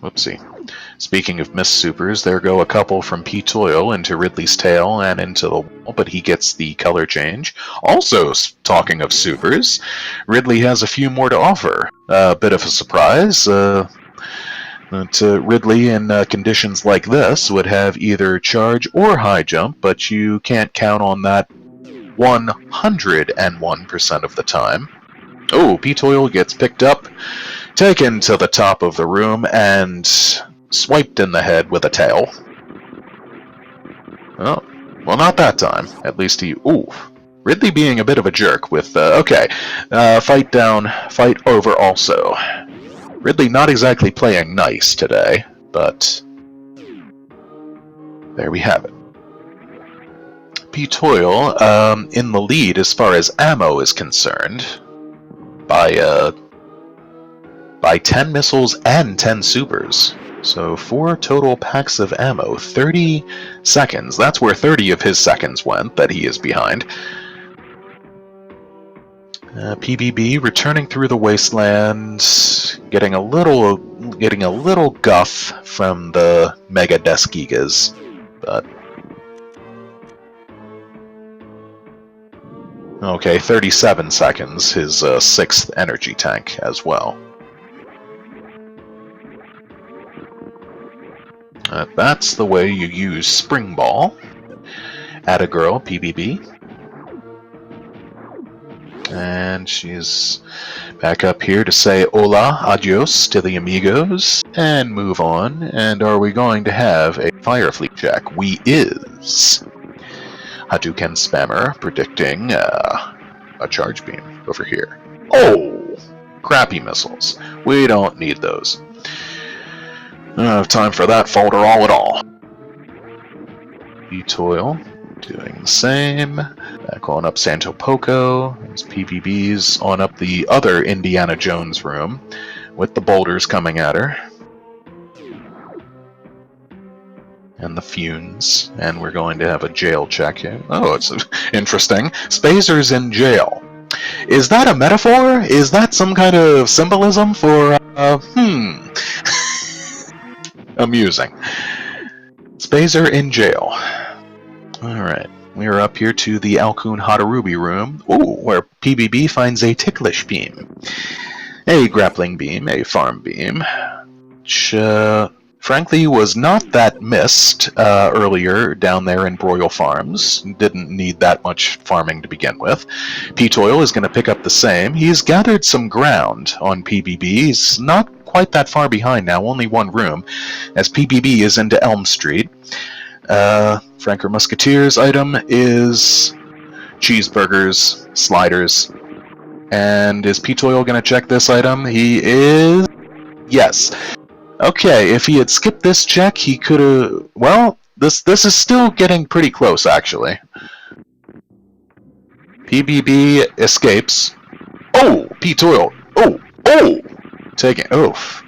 Whoopsie. Speaking of missed supers, there go a couple from ptoil into Ridley's tail and into the wall, but he gets the color change. Also, talking of supers, Ridley has a few more to offer. A bit of a surprise. Ridley, in conditions like this, would have either charge or high jump, but you can't count on that 101% of the time. Oh, ptoil gets picked up, taken to the top of the room, and swiped in the head with a tail. Oh, well, not that time. At least he... Ooh. Ridley being a bit of a jerk with... okay. Fight down, fight over also. Ridley not exactly playing nice today, but... there we have it. ptoil, in the lead as far as ammo is concerned, by 10 missiles and 10 supers. So 4 total packs of ammo, 30 seconds. That's where 30 of his seconds went that he is behind. PBB returning through the wasteland, getting a little guff from the Mega Deskigas, but okay, 37 seconds, his 6th energy tank as well. That's the way you use Spring Ball. Atta girl, PBB. And she's back up here to say hola, adios to the amigos, and move on. And are we going to have a Fire Fleet check? We is. Hadouken Spammer predicting a charge beam over here. Oh! Crappy missiles. We don't need those. I don't have time for that folderol at all. ptoil doing the same. Back on up Santo Poco. There's PVBs on up the other Indiana Jones room with the boulders coming at her. And the fumes. And we're going to have a jail check here. Oh, it's interesting. Spazer's in jail. Is that a metaphor? Is that some kind of symbolism for, amusing. Spazer in jail. Alright, we are up here to the Alkun Hadarubi room, where PBB finds a ticklish beam. A grappling beam, a farm beam, which, frankly, was not that missed earlier down there in Broil Farms. Didn't need that much farming to begin with. ptoil is going to pick up the same. He's gathered some ground on PBB. He's not quite that far behind now, only one room, as PBB is into Elm Street. Franker Musketeer's item is cheeseburgers, sliders. And is ptoil going to check this item? He is... yes. Okay, if he had skipped this check, he could have... well, this is still getting pretty close, actually. PBB escapes. Oh! ptoil! Oh! Taking... oof.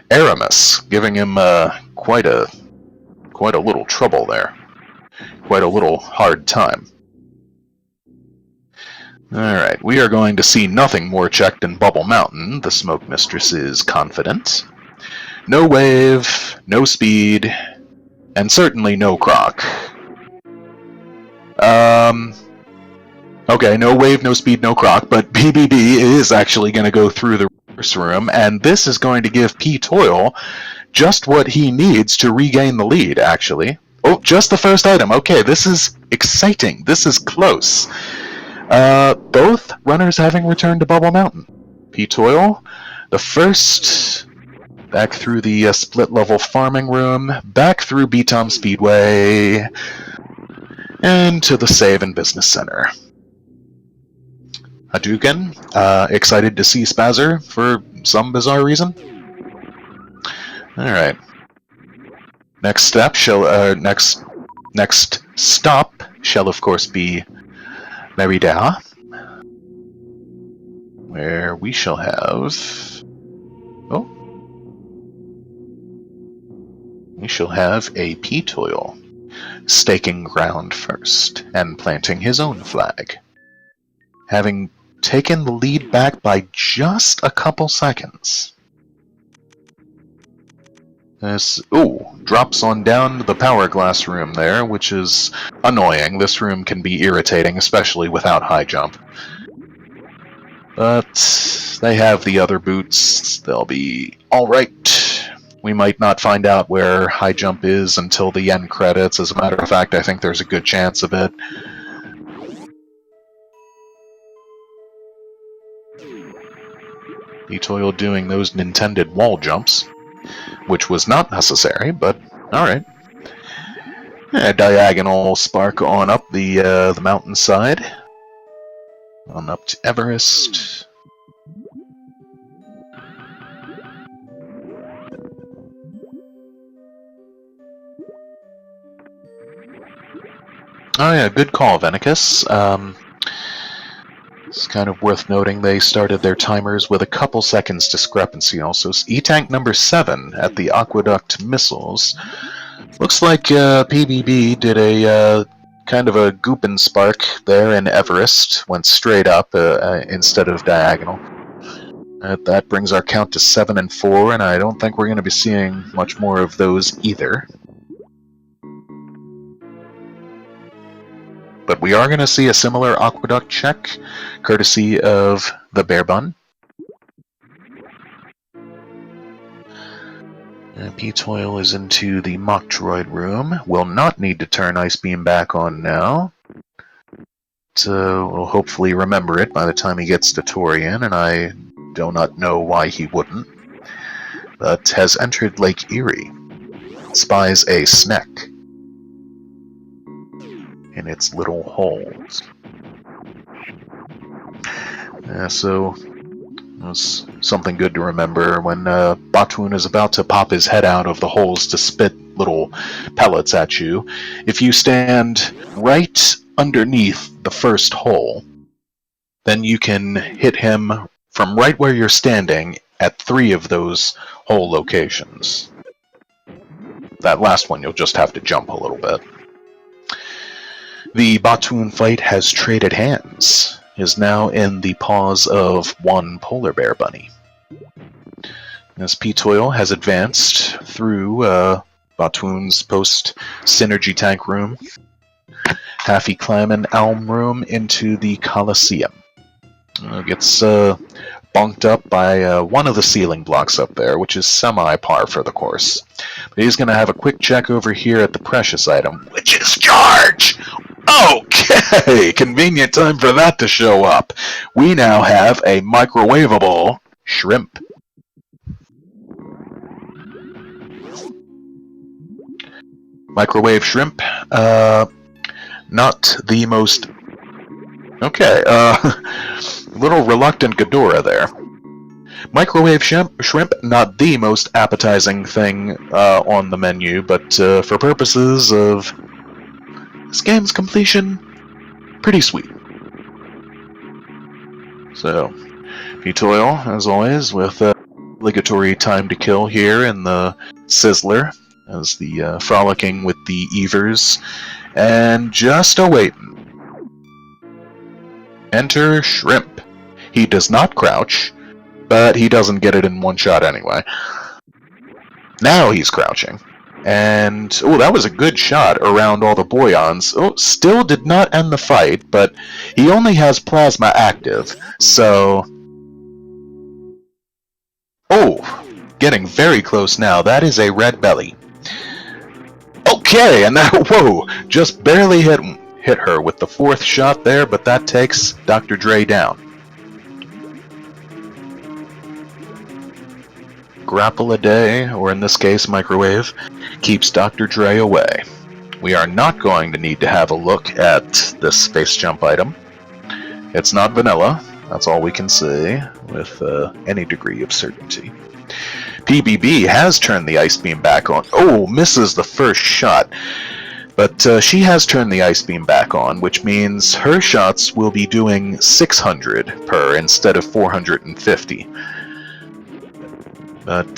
Aramis, giving him quite a little trouble there. Quite a little hard time. Alright, we are going to see nothing more checked than Bubble Mountain. The Smoke Mistress is confident. No wave, no speed, and certainly no croc. Okay, no wave, no speed, no croc, but PBB is actually going to go through the reverse room, and this is going to give ptoil just what he needs to regain the lead, actually. Oh, just the first item. Okay, this is exciting. This is close. Both runners having returned to Bubble Mountain. ptoil, the first, back through the split-level farming room, back through B-Tom Speedway, and to the Save and Business Center. Hadouken, excited to see Spazer for some bizarre reason. Alright. Next step shall, next stop shall of course be Merida, where we shall have... oh. We shall have a ptoil staking ground first and planting his own flag. Having taken the lead back by just a couple seconds. This, ooh, drops on down to the power glass room there, which is annoying. This room can be irritating, especially without high jump. But they have the other boots. They'll be alright. We might not find out where high jump is until the end credits. As a matter of fact, I think there's a good chance of it. ptoil doing those intended wall jumps, which was not necessary, but alright. A diagonal spark on up the mountainside. On up to Everest. Oh yeah, good call, Venicus. It's kind of worth noting they started their timers with a couple seconds discrepancy also. E-Tank number 7 at the Aqueduct Missiles. Looks like PBB did a kind of a goop and spark there in Everest. Went straight up instead of diagonal. That brings our count to 7 and 4, and I don't think we're going to be seeing much more of those either. But we are going to see a similar aqueduct check, courtesy of the Bear Bun. ptoil is into the mock droid room. Will not need to turn Ice Beam back on now. So we'll hopefully remember it by the time he gets to Torian, and I do not know why he wouldn't. But has entered Lake Erie. Spies a snack in its little holes. So that's something good to remember when Batoon is about to pop his head out of the holes to spit little pellets at you. If you stand right underneath the first hole, then you can hit him from right where you're standing at 3 of those hole locations. That last one you'll just have to jump a little bit. The Batoon fight has traded hands, is now in the paws of one polar bear bunny. As ptoil has advanced through Batoon's post-synergy tank room, Haffy climbing Elm room into the Coliseum. Gets bunked up by one of the ceiling blocks up there, which is semi-par for the course. But he's going to have a quick check over here at the precious item, which is charge! Okay, convenient time for that to show up. We now have a microwavable shrimp. Microwave shrimp, not the most... Okay, little reluctant Ghidorah there. Microwave shrimp, not the most appetizing thing on the menu, but for purposes of this game's completion, pretty sweet. So, ptoil, as always, with obligatory time to kill here in the Sizzler, as the frolicking with the Evers, and just a-waitin'. Enter Shrimp. He does not crouch, but he doesn't get it in one shot anyway. Now he's crouching. And, oh, that was a good shot around all the Boyons. Oh, still did not end the fight, but he only has plasma active, so... Oh, getting very close now. That is a red belly. Okay, and that, whoa, just barely hit her with the 4th shot there, but that takes Dr. Dre down. Grapple a day, or in this case microwave, keeps Dr. Dre away. We are not going to need to have a look at this space jump item. It's not vanilla, that's all we can say with any degree of certainty. PBB has turned the Ice Beam back on. Oh, misses the first shot. But she has turned the Ice Beam back on, which means her shots will be doing 600 per instead of 450. But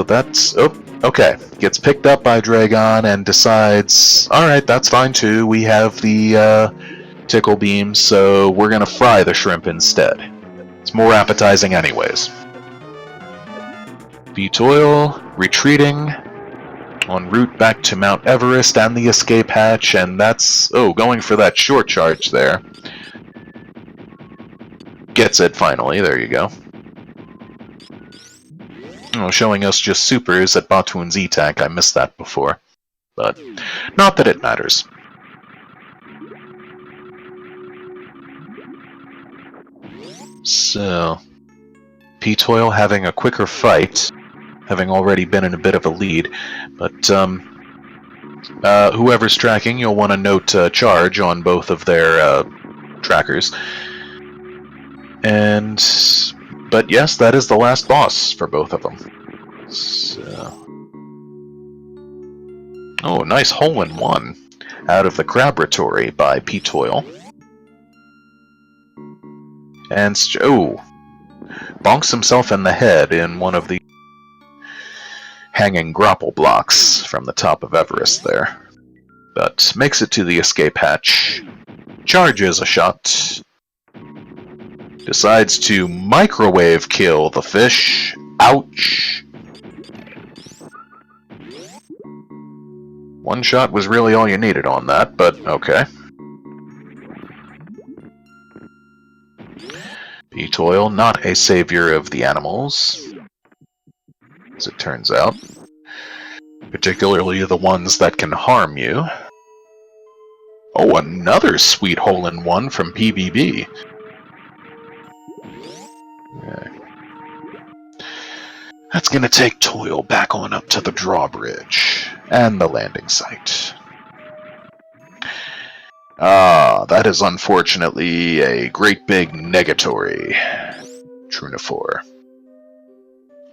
that's... Oh, okay. Gets picked up by Dragon and decides, alright, that's fine too. We have the tickle beam, so we're going to fry the shrimp instead. It's more appetizing anyways. ptoil retreating En route back to Mount Everest and the escape hatch, and that's... oh, going for that short charge there. Gets it, finally. There you go. Oh, showing us just supers at Batuan's E-Tank. I missed that before. But not that it matters. So, ptoil having a quicker fight, having already been in a bit of a lead, but whoever's tracking, you'll want to note charge on both of their trackers. But yes, that is the last boss for both of them. So, oh, nice hole-in-one out of the Crabratory by ptoil. And bonks himself in the head in one of the hanging grapple blocks from the top of Everest there. But makes it to the escape hatch, charges a shot, decides to microwave kill the fish. Ouch! One shot was really all you needed on that, but okay. ptoil, not a savior of the animals, as it turns out. Particularly the ones that can harm you. Oh, another sweet hole-in-one from PBB. Okay. That's gonna take Toil back on up to the drawbridge and the landing site. Ah, that is unfortunately a great big negatory. Trunifor.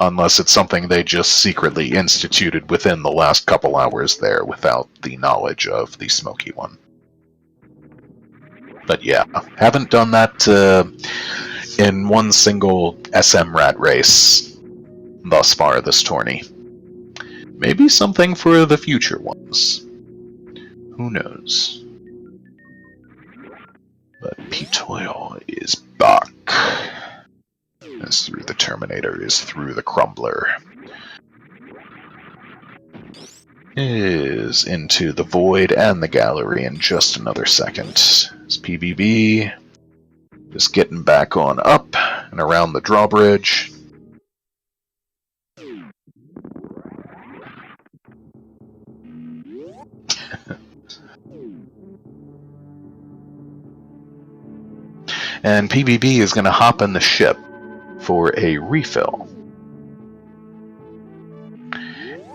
Unless it's something they just secretly instituted within the last couple hours there without the knowledge of the smoky one. But yeah, haven't done that in one single SMRAT race thus far this tourney. Maybe something for the future ones. Who knows? But ptoil is back. As through the Terminator is through the Crumbler. Is into the void and the gallery in just another second. It's PBB just getting back on up and around the drawbridge. And PBB is going to hop in the ship for a refill.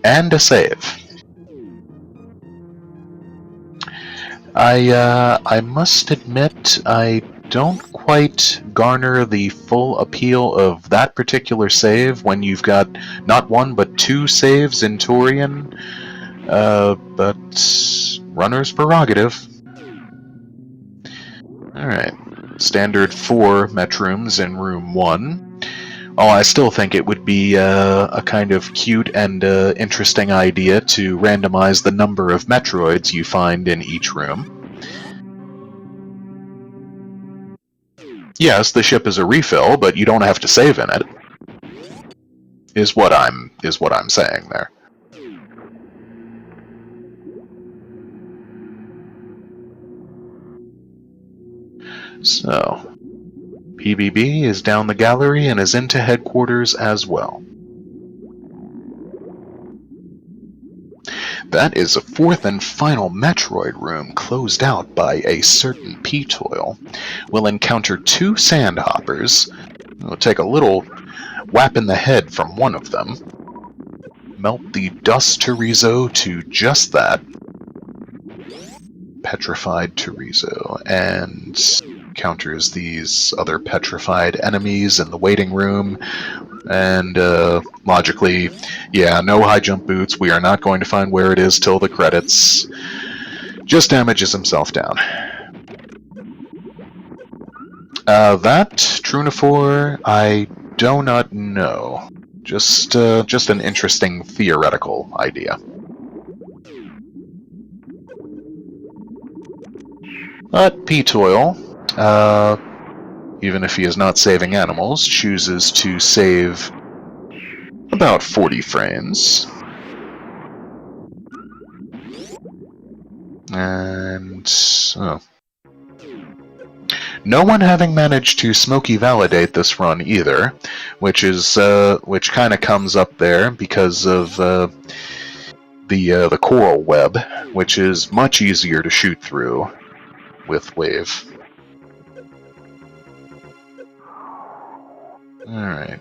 And a save. I must admit, I don't quite garner the full appeal of that particular save when you've got not one but two saves in Torian, but runner's prerogative. Alright, standard 4 metrooms in room 1. Oh, I still think it would be a kind of cute and interesting idea to randomize the number of Metroids you find in each room. Yes, the ship is a refill, but you don't have to save in it. Is what I'm saying there. So, PBB is down the gallery and is into headquarters as well. That is a fourth and final Metroid room closed out by a certain ptoil. We'll encounter two sandhoppers. We'll take a little whap in the head from one of them. Melt the dust Terizo to just that. Petrified Terizo. And counters these other petrified enemies in the waiting room, and logically, yeah, no high jump boots, we are not going to find where it is till the credits. Just damages himself down. That, Trunifor, I do not know. Just an interesting theoretical idea. But ptoil, even if he is not saving animals, chooses to save about 40 frames. And oh. No one having managed to smoky validate this run either, which kind of comes up there because of the coral web, which is much easier to shoot through with wave. Alright.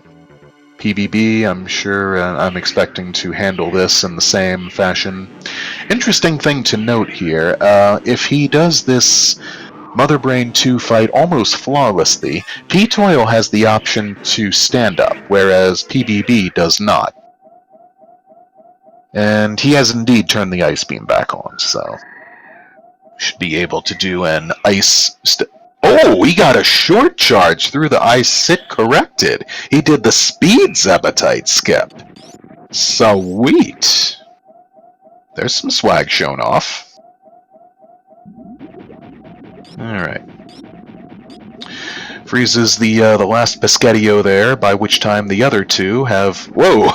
PBB, I'm sure I'm expecting to handle this in the same fashion. Interesting thing to note here, if he does this Mother Brain 2 fight almost flawlessly, ptoil has the option to stand up, whereas PBB does not. And he has indeed turned the ice beam back on, so should be able to do an ice... Oh, he got a short charge through the ice sit corrected. He did the speed Zebetite skip. Sweet. There's some swag shown off. Alright. Freezes the last Pescatio there, by which time the other two have... Whoa!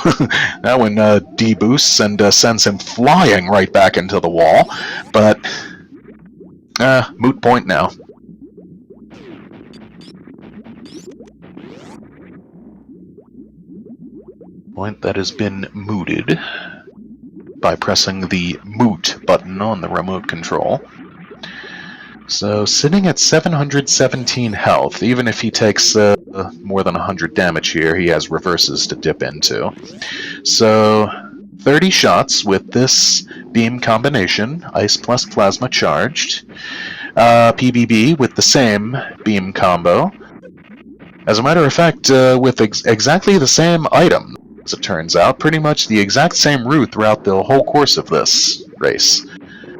That one deboosts and sends him flying right back into the wall. But... moot point now. Point that has been mooted by pressing the moot button on the remote control. So, sitting at 717 health, even if he takes more than 100 damage here, he has reverses to dip into. So, 30 shots with this beam combination, ice plus plasma charged. PBB with the same beam combo. As a matter of fact, with exactly the same item, as it turns out, pretty much the exact same route throughout the whole course of this race.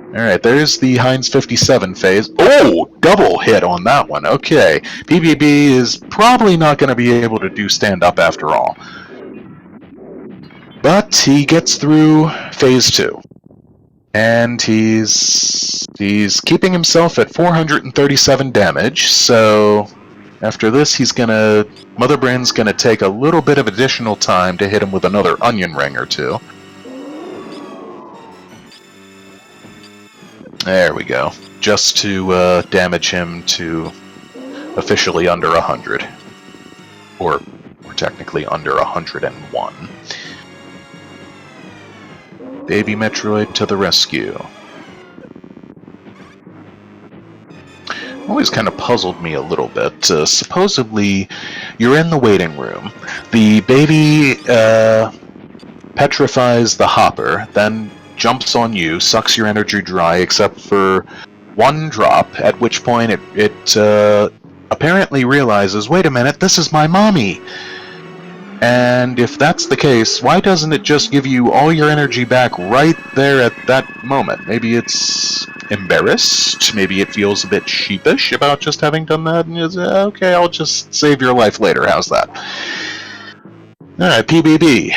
Alright, there's the Heinz 57 phase. Oh! Double hit on that one. Okay. PBB is probably not going to be able to do stand-up after all. But he gets through phase 2. And he's keeping himself at 437 damage, so after this he's gonna... Mother Brain's gonna take a little bit of additional time to hit him with another onion ring or two. There we go. Just to damage him to officially under 100. Or technically under 101. Baby Metroid to the rescue. Always kind of puzzled me a little bit. Supposedly, you're in the waiting room. The baby petrifies the hopper, then jumps on you, sucks your energy dry except for one drop, at which point it apparently realizes, wait a minute, this is my mommy! And if that's the case, why doesn't it just give you all your energy back right there at that moment? Maybe it's embarrassed, maybe it feels a bit sheepish about just having done that, and is okay, I'll just save your life later, how's that? Alright, PBB,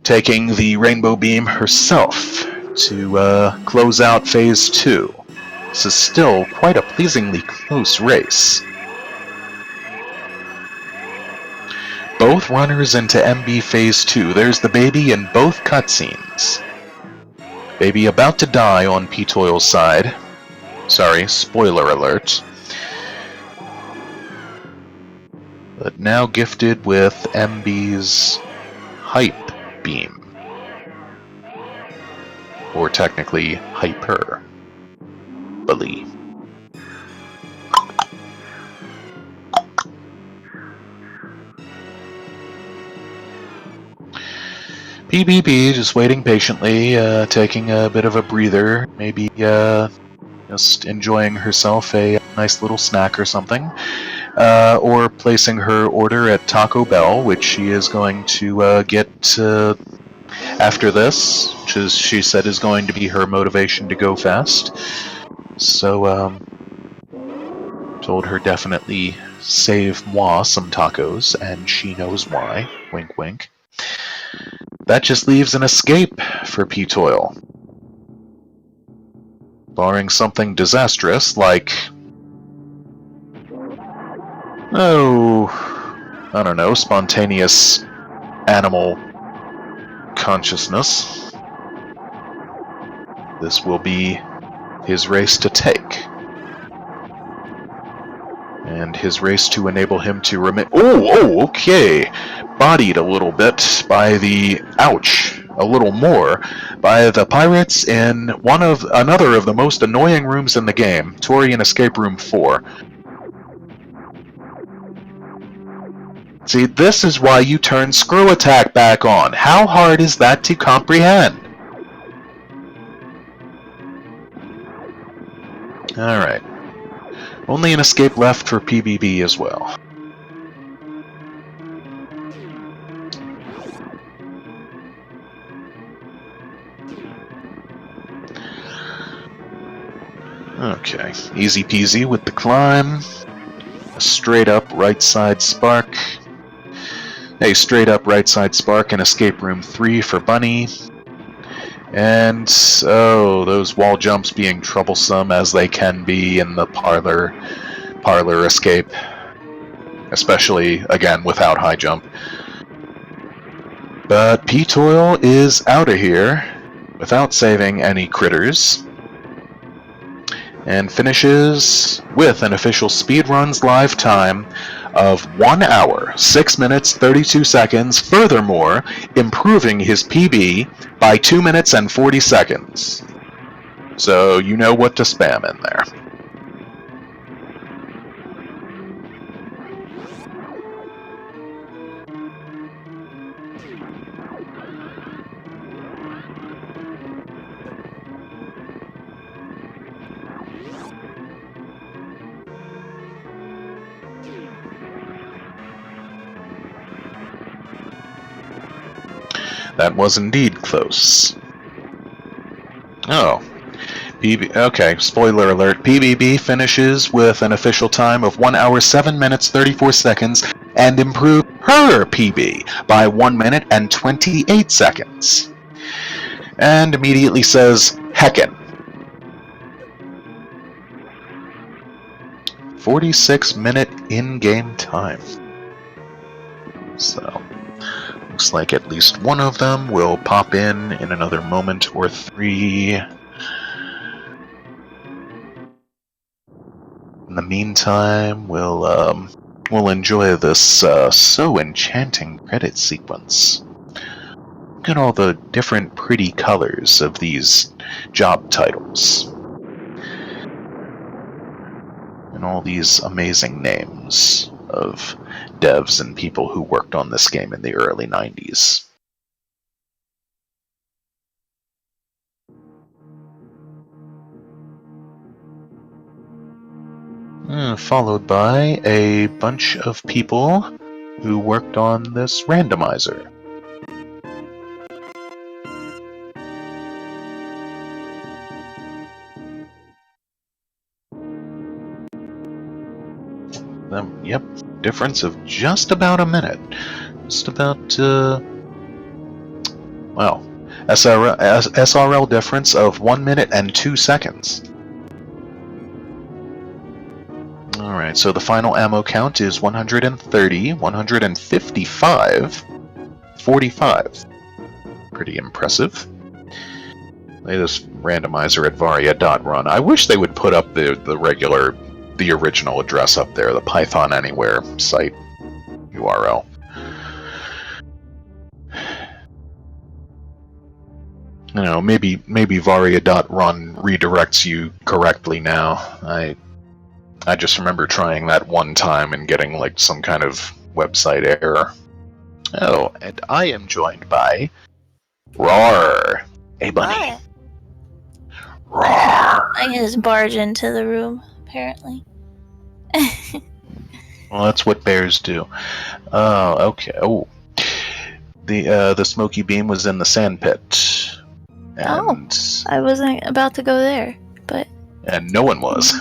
taking the Rainbow Beam herself to close out Phase 2. This is still quite a pleasingly close race. Both runners into MB Phase 2. There's the baby in both cutscenes. Baby about to die on ptoil's side. Sorry, spoiler alert. But now gifted with MB's Hype Beam. Or technically, Hyper. Bully. PBB just waiting patiently, taking a bit of a breather, maybe just enjoying herself a nice little snack or something, or placing her order at Taco Bell, which she is going to get after this, which she said is going to be her motivation to go fast. So, told her definitely save moi some tacos, and she knows why. Wink wink. That just leaves an escape for ptoil. Barring something disastrous like... oh... I don't know, spontaneous animal consciousness. This will be his race to take. And his race to enable him to remit. Oh, okay. Bodied a little bit by the. Ouch. A little more by the pirates in another of the most annoying rooms in the game, Torian Escape Room 4. See, this is why you turn Screw Attack back on. How hard is that to comprehend? Alright. Only an escape left for PBB as well. Okay, easy peasy with the climb. A straight up right side spark. A straight up right side spark in Escape Room 3 for Bunny. And, oh, those wall jumps being troublesome as they can be in the parlor escape. Especially, again, without high jump. But ptoil is out of here without saving any critters. And finishes with an official speedruns live time of 1 hour, 6 minutes, 32 seconds, furthermore, improving his PB by 2 minutes and 40 seconds. So you know what to spam in there. That was indeed close. Oh. Okay, spoiler alert. PBB finishes with an official time of 1 hour, 7 minutes, 34 seconds, and improved her PB by 1 minute and 28 seconds. And immediately says, heckin'. 46-minute in-game time. So... looks like at least one of them will pop in another moment or 3. In the meantime, we'll enjoy this so enchanting credit sequence. Look at all the different pretty colors of these job titles. And all these amazing names of devs and people who worked on this game in the early 90s. Followed by a bunch of people who worked on this randomizer. Yep, difference of just about a minute. Just about, well, SRL difference of 1 minute and 2 seconds. Alright, so the final ammo count is 130, 155, 45. Pretty impressive. Look at this randomizer at varia.run. I wish they would put up the original address up there, the Python Anywhere site URL. You know, maybe varia.run redirects you correctly now. I just remember trying that one time and getting like some kind of website error. Oh, and I am joined by Roar, a bunny. Hi. Roar. I just barge into the room, apparently. Well, that's what bears do. Oh, okay. Oh, the smoky beam was in the sand pit, and I wasn't about to go there, but and no one was.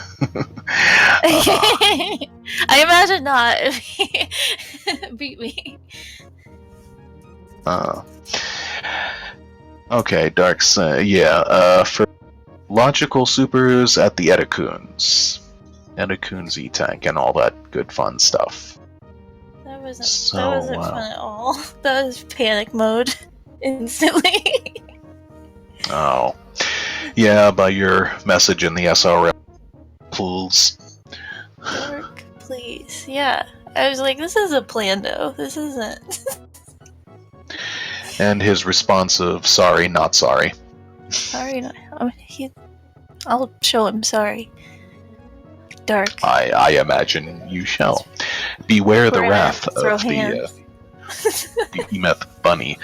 I imagine not. If he beat me. Okay, Darks. Yeah. For logical supers at the Edacoon's E-Tank and all that good fun stuff. That wasn't fun at all. That was panic mode instantly. Oh. Yeah, by your message in the SRL pools. Dark, please. Yeah. I was like, this is a plando. This isn't. And his response of sorry, not sorry. Sorry. I'll show him sorry. Dark. I imagine you shall. Beware the We're gonna wrath throw of the hands. behemoth bunny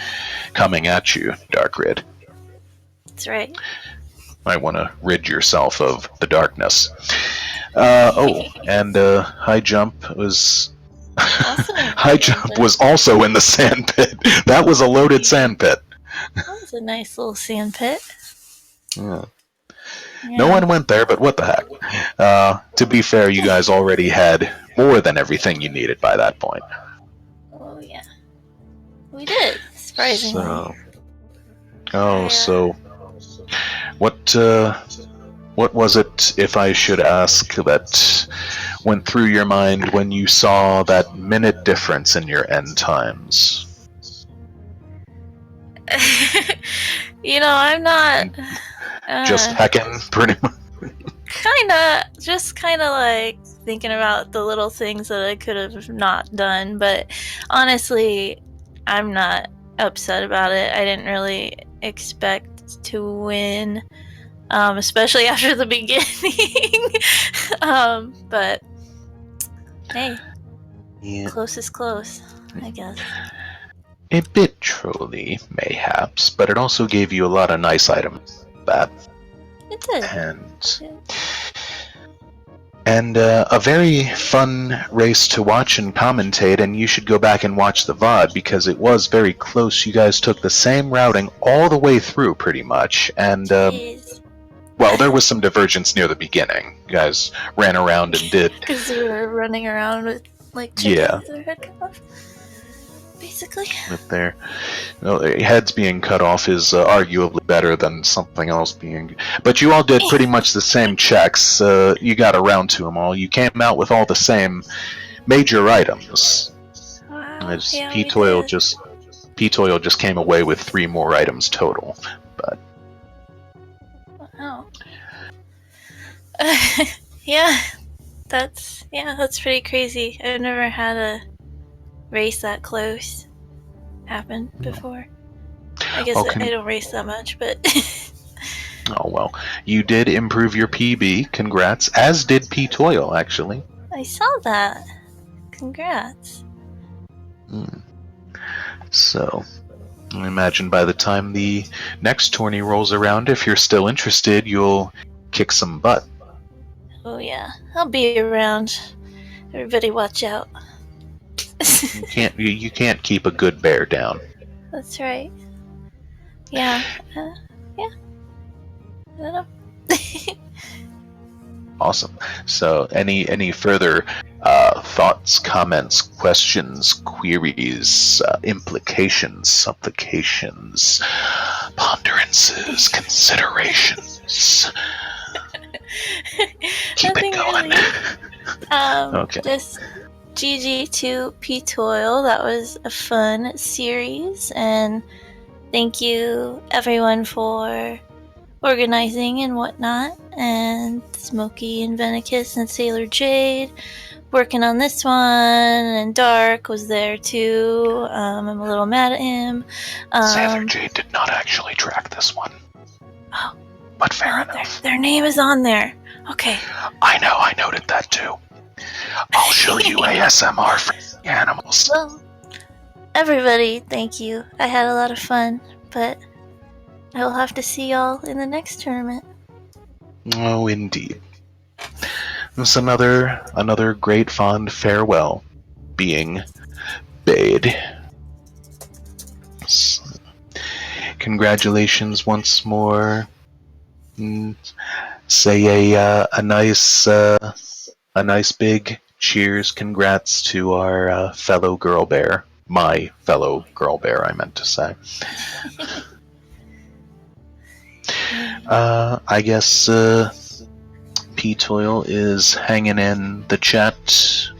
coming at you, Dark Rid. That's right. Might want to rid yourself of the darkness. And high jump was high jump was also in the sand pit. That was a loaded sand pit. That was a nice little sand pit. Yeah. Yeah. No one went there, but what the heck? To be fair, you guys already had more than everything you needed by that point. Oh yeah, we did, surprisingly. So what was it, if I should ask, that went through your mind when you saw that minute difference in your end times? I'm not. Just heckin', pretty much. Kind of like thinking about the little things that I could have not done, but honestly, I'm not upset about it. I didn't really expect to win, especially after the beginning. But hey, Yeah. close is close, I guess. A bit trolly, mayhaps, but it also gave you a lot of nice items. That. It did. And a very fun race to watch and commentate, and you should go back and watch the VOD because it was very close. You guys took the same routing all the way through, pretty much, and well, there was some divergence near the beginning. You guys ran around and did. Because we were running around with like chickens with their head cut off. Basically. With their heads being cut off is arguably better than something else being. But you all did pretty much the same checks. You got around to them all. You came out with all the same major items. Wow. As Yeah, ptoil just came away with 3 more items total. But wow. Yeah, that's pretty crazy. I've never had a race that close happen before. I guess I don't race that much, but oh well. You did improve your PB, congrats, as did ptoil, actually. I saw that. Congrats. So, I imagine by the time the next tourney rolls around, if you're still interested, you'll kick some butt. Oh yeah, I'll be around. Everybody watch out. You can't keep a good bear down. That's right. Yeah. Yeah. I don't know. Awesome. So, any further thoughts, comments, questions, queries, implications, supplications, ponderances, considerations? Keep it going. Really. Okay. Just GG to ptoil. That was a fun series, and thank you everyone for organizing and whatnot, and Smokey and Venicus and Sailor Jade working on this one, and Dark was there too. I'm a little mad at him. Sailor Jade did not actually track this one. Oh. But fair enough. Their name is on there. Okay. I know, I noted that too. I'll show you ASMR for the animals. Well, everybody, thank you. I had a lot of fun, but I will have to see y'all in the next tournament. Oh, indeed. It's another great fond farewell being bade. Congratulations once more. Say a nice big cheers, congrats to our fellow girl bear. My fellow girl bear, I meant to say. I guess ptoil is hanging in the chat.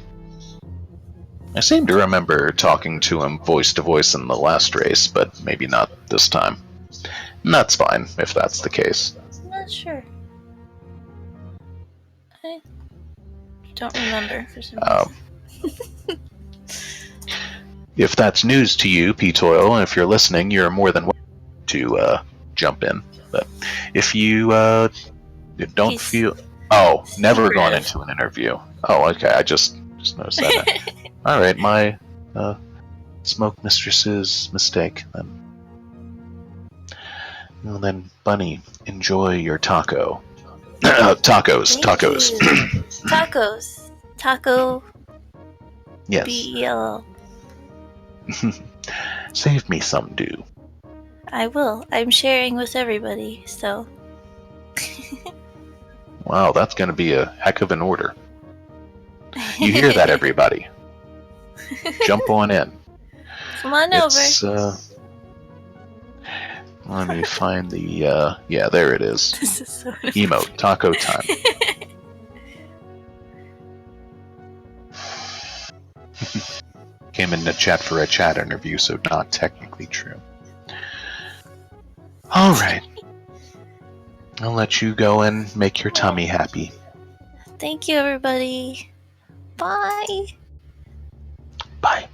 I seem to remember talking to him voice to voice in the last race, but maybe not this time. And that's fine, if that's the case. not sure. I don't remember for some reason. If that's news to you, ptoil, and if you're listening, you're more than welcome to jump in. But if you don't feel... Oh, never gone into an interview. Oh, okay, I just noticed that. All right, my smoke mistress's mistake then. Well then, Bunny, enjoy your taco. Tacos. Tacos. Taco. Yes. BEL. Save me some, do. I will. I'm sharing with everybody, so. Wow, that's going to be a heck of an order. You hear that, everybody? Jump on in. Come on over. Let me find the, yeah, there it is. This is so emote, taco time. Came in the chat for a chat interview, so not technically true. Alright. I'll let you go and make your tummy happy. Thank you, everybody. Bye. Bye.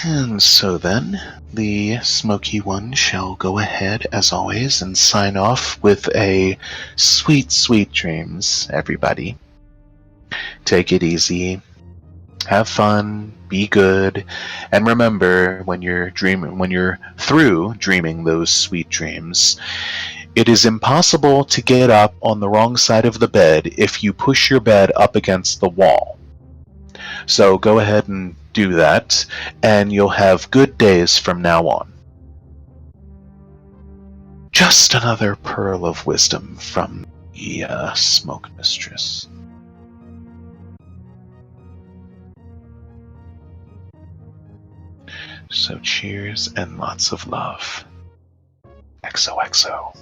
And so then, the Smoky One shall go ahead, as always, and sign off with a sweet, sweet dreams, everybody. Take it easy. Have fun, be good, and remember when you're through dreaming those sweet dreams, it is impossible to get up on the wrong side of the bed if you push your bed up against the wall. So go ahead and do that, and you'll have good days from now on. Just another pearl of wisdom from the Smoke Mistress. So cheers and lots of love. XOXO.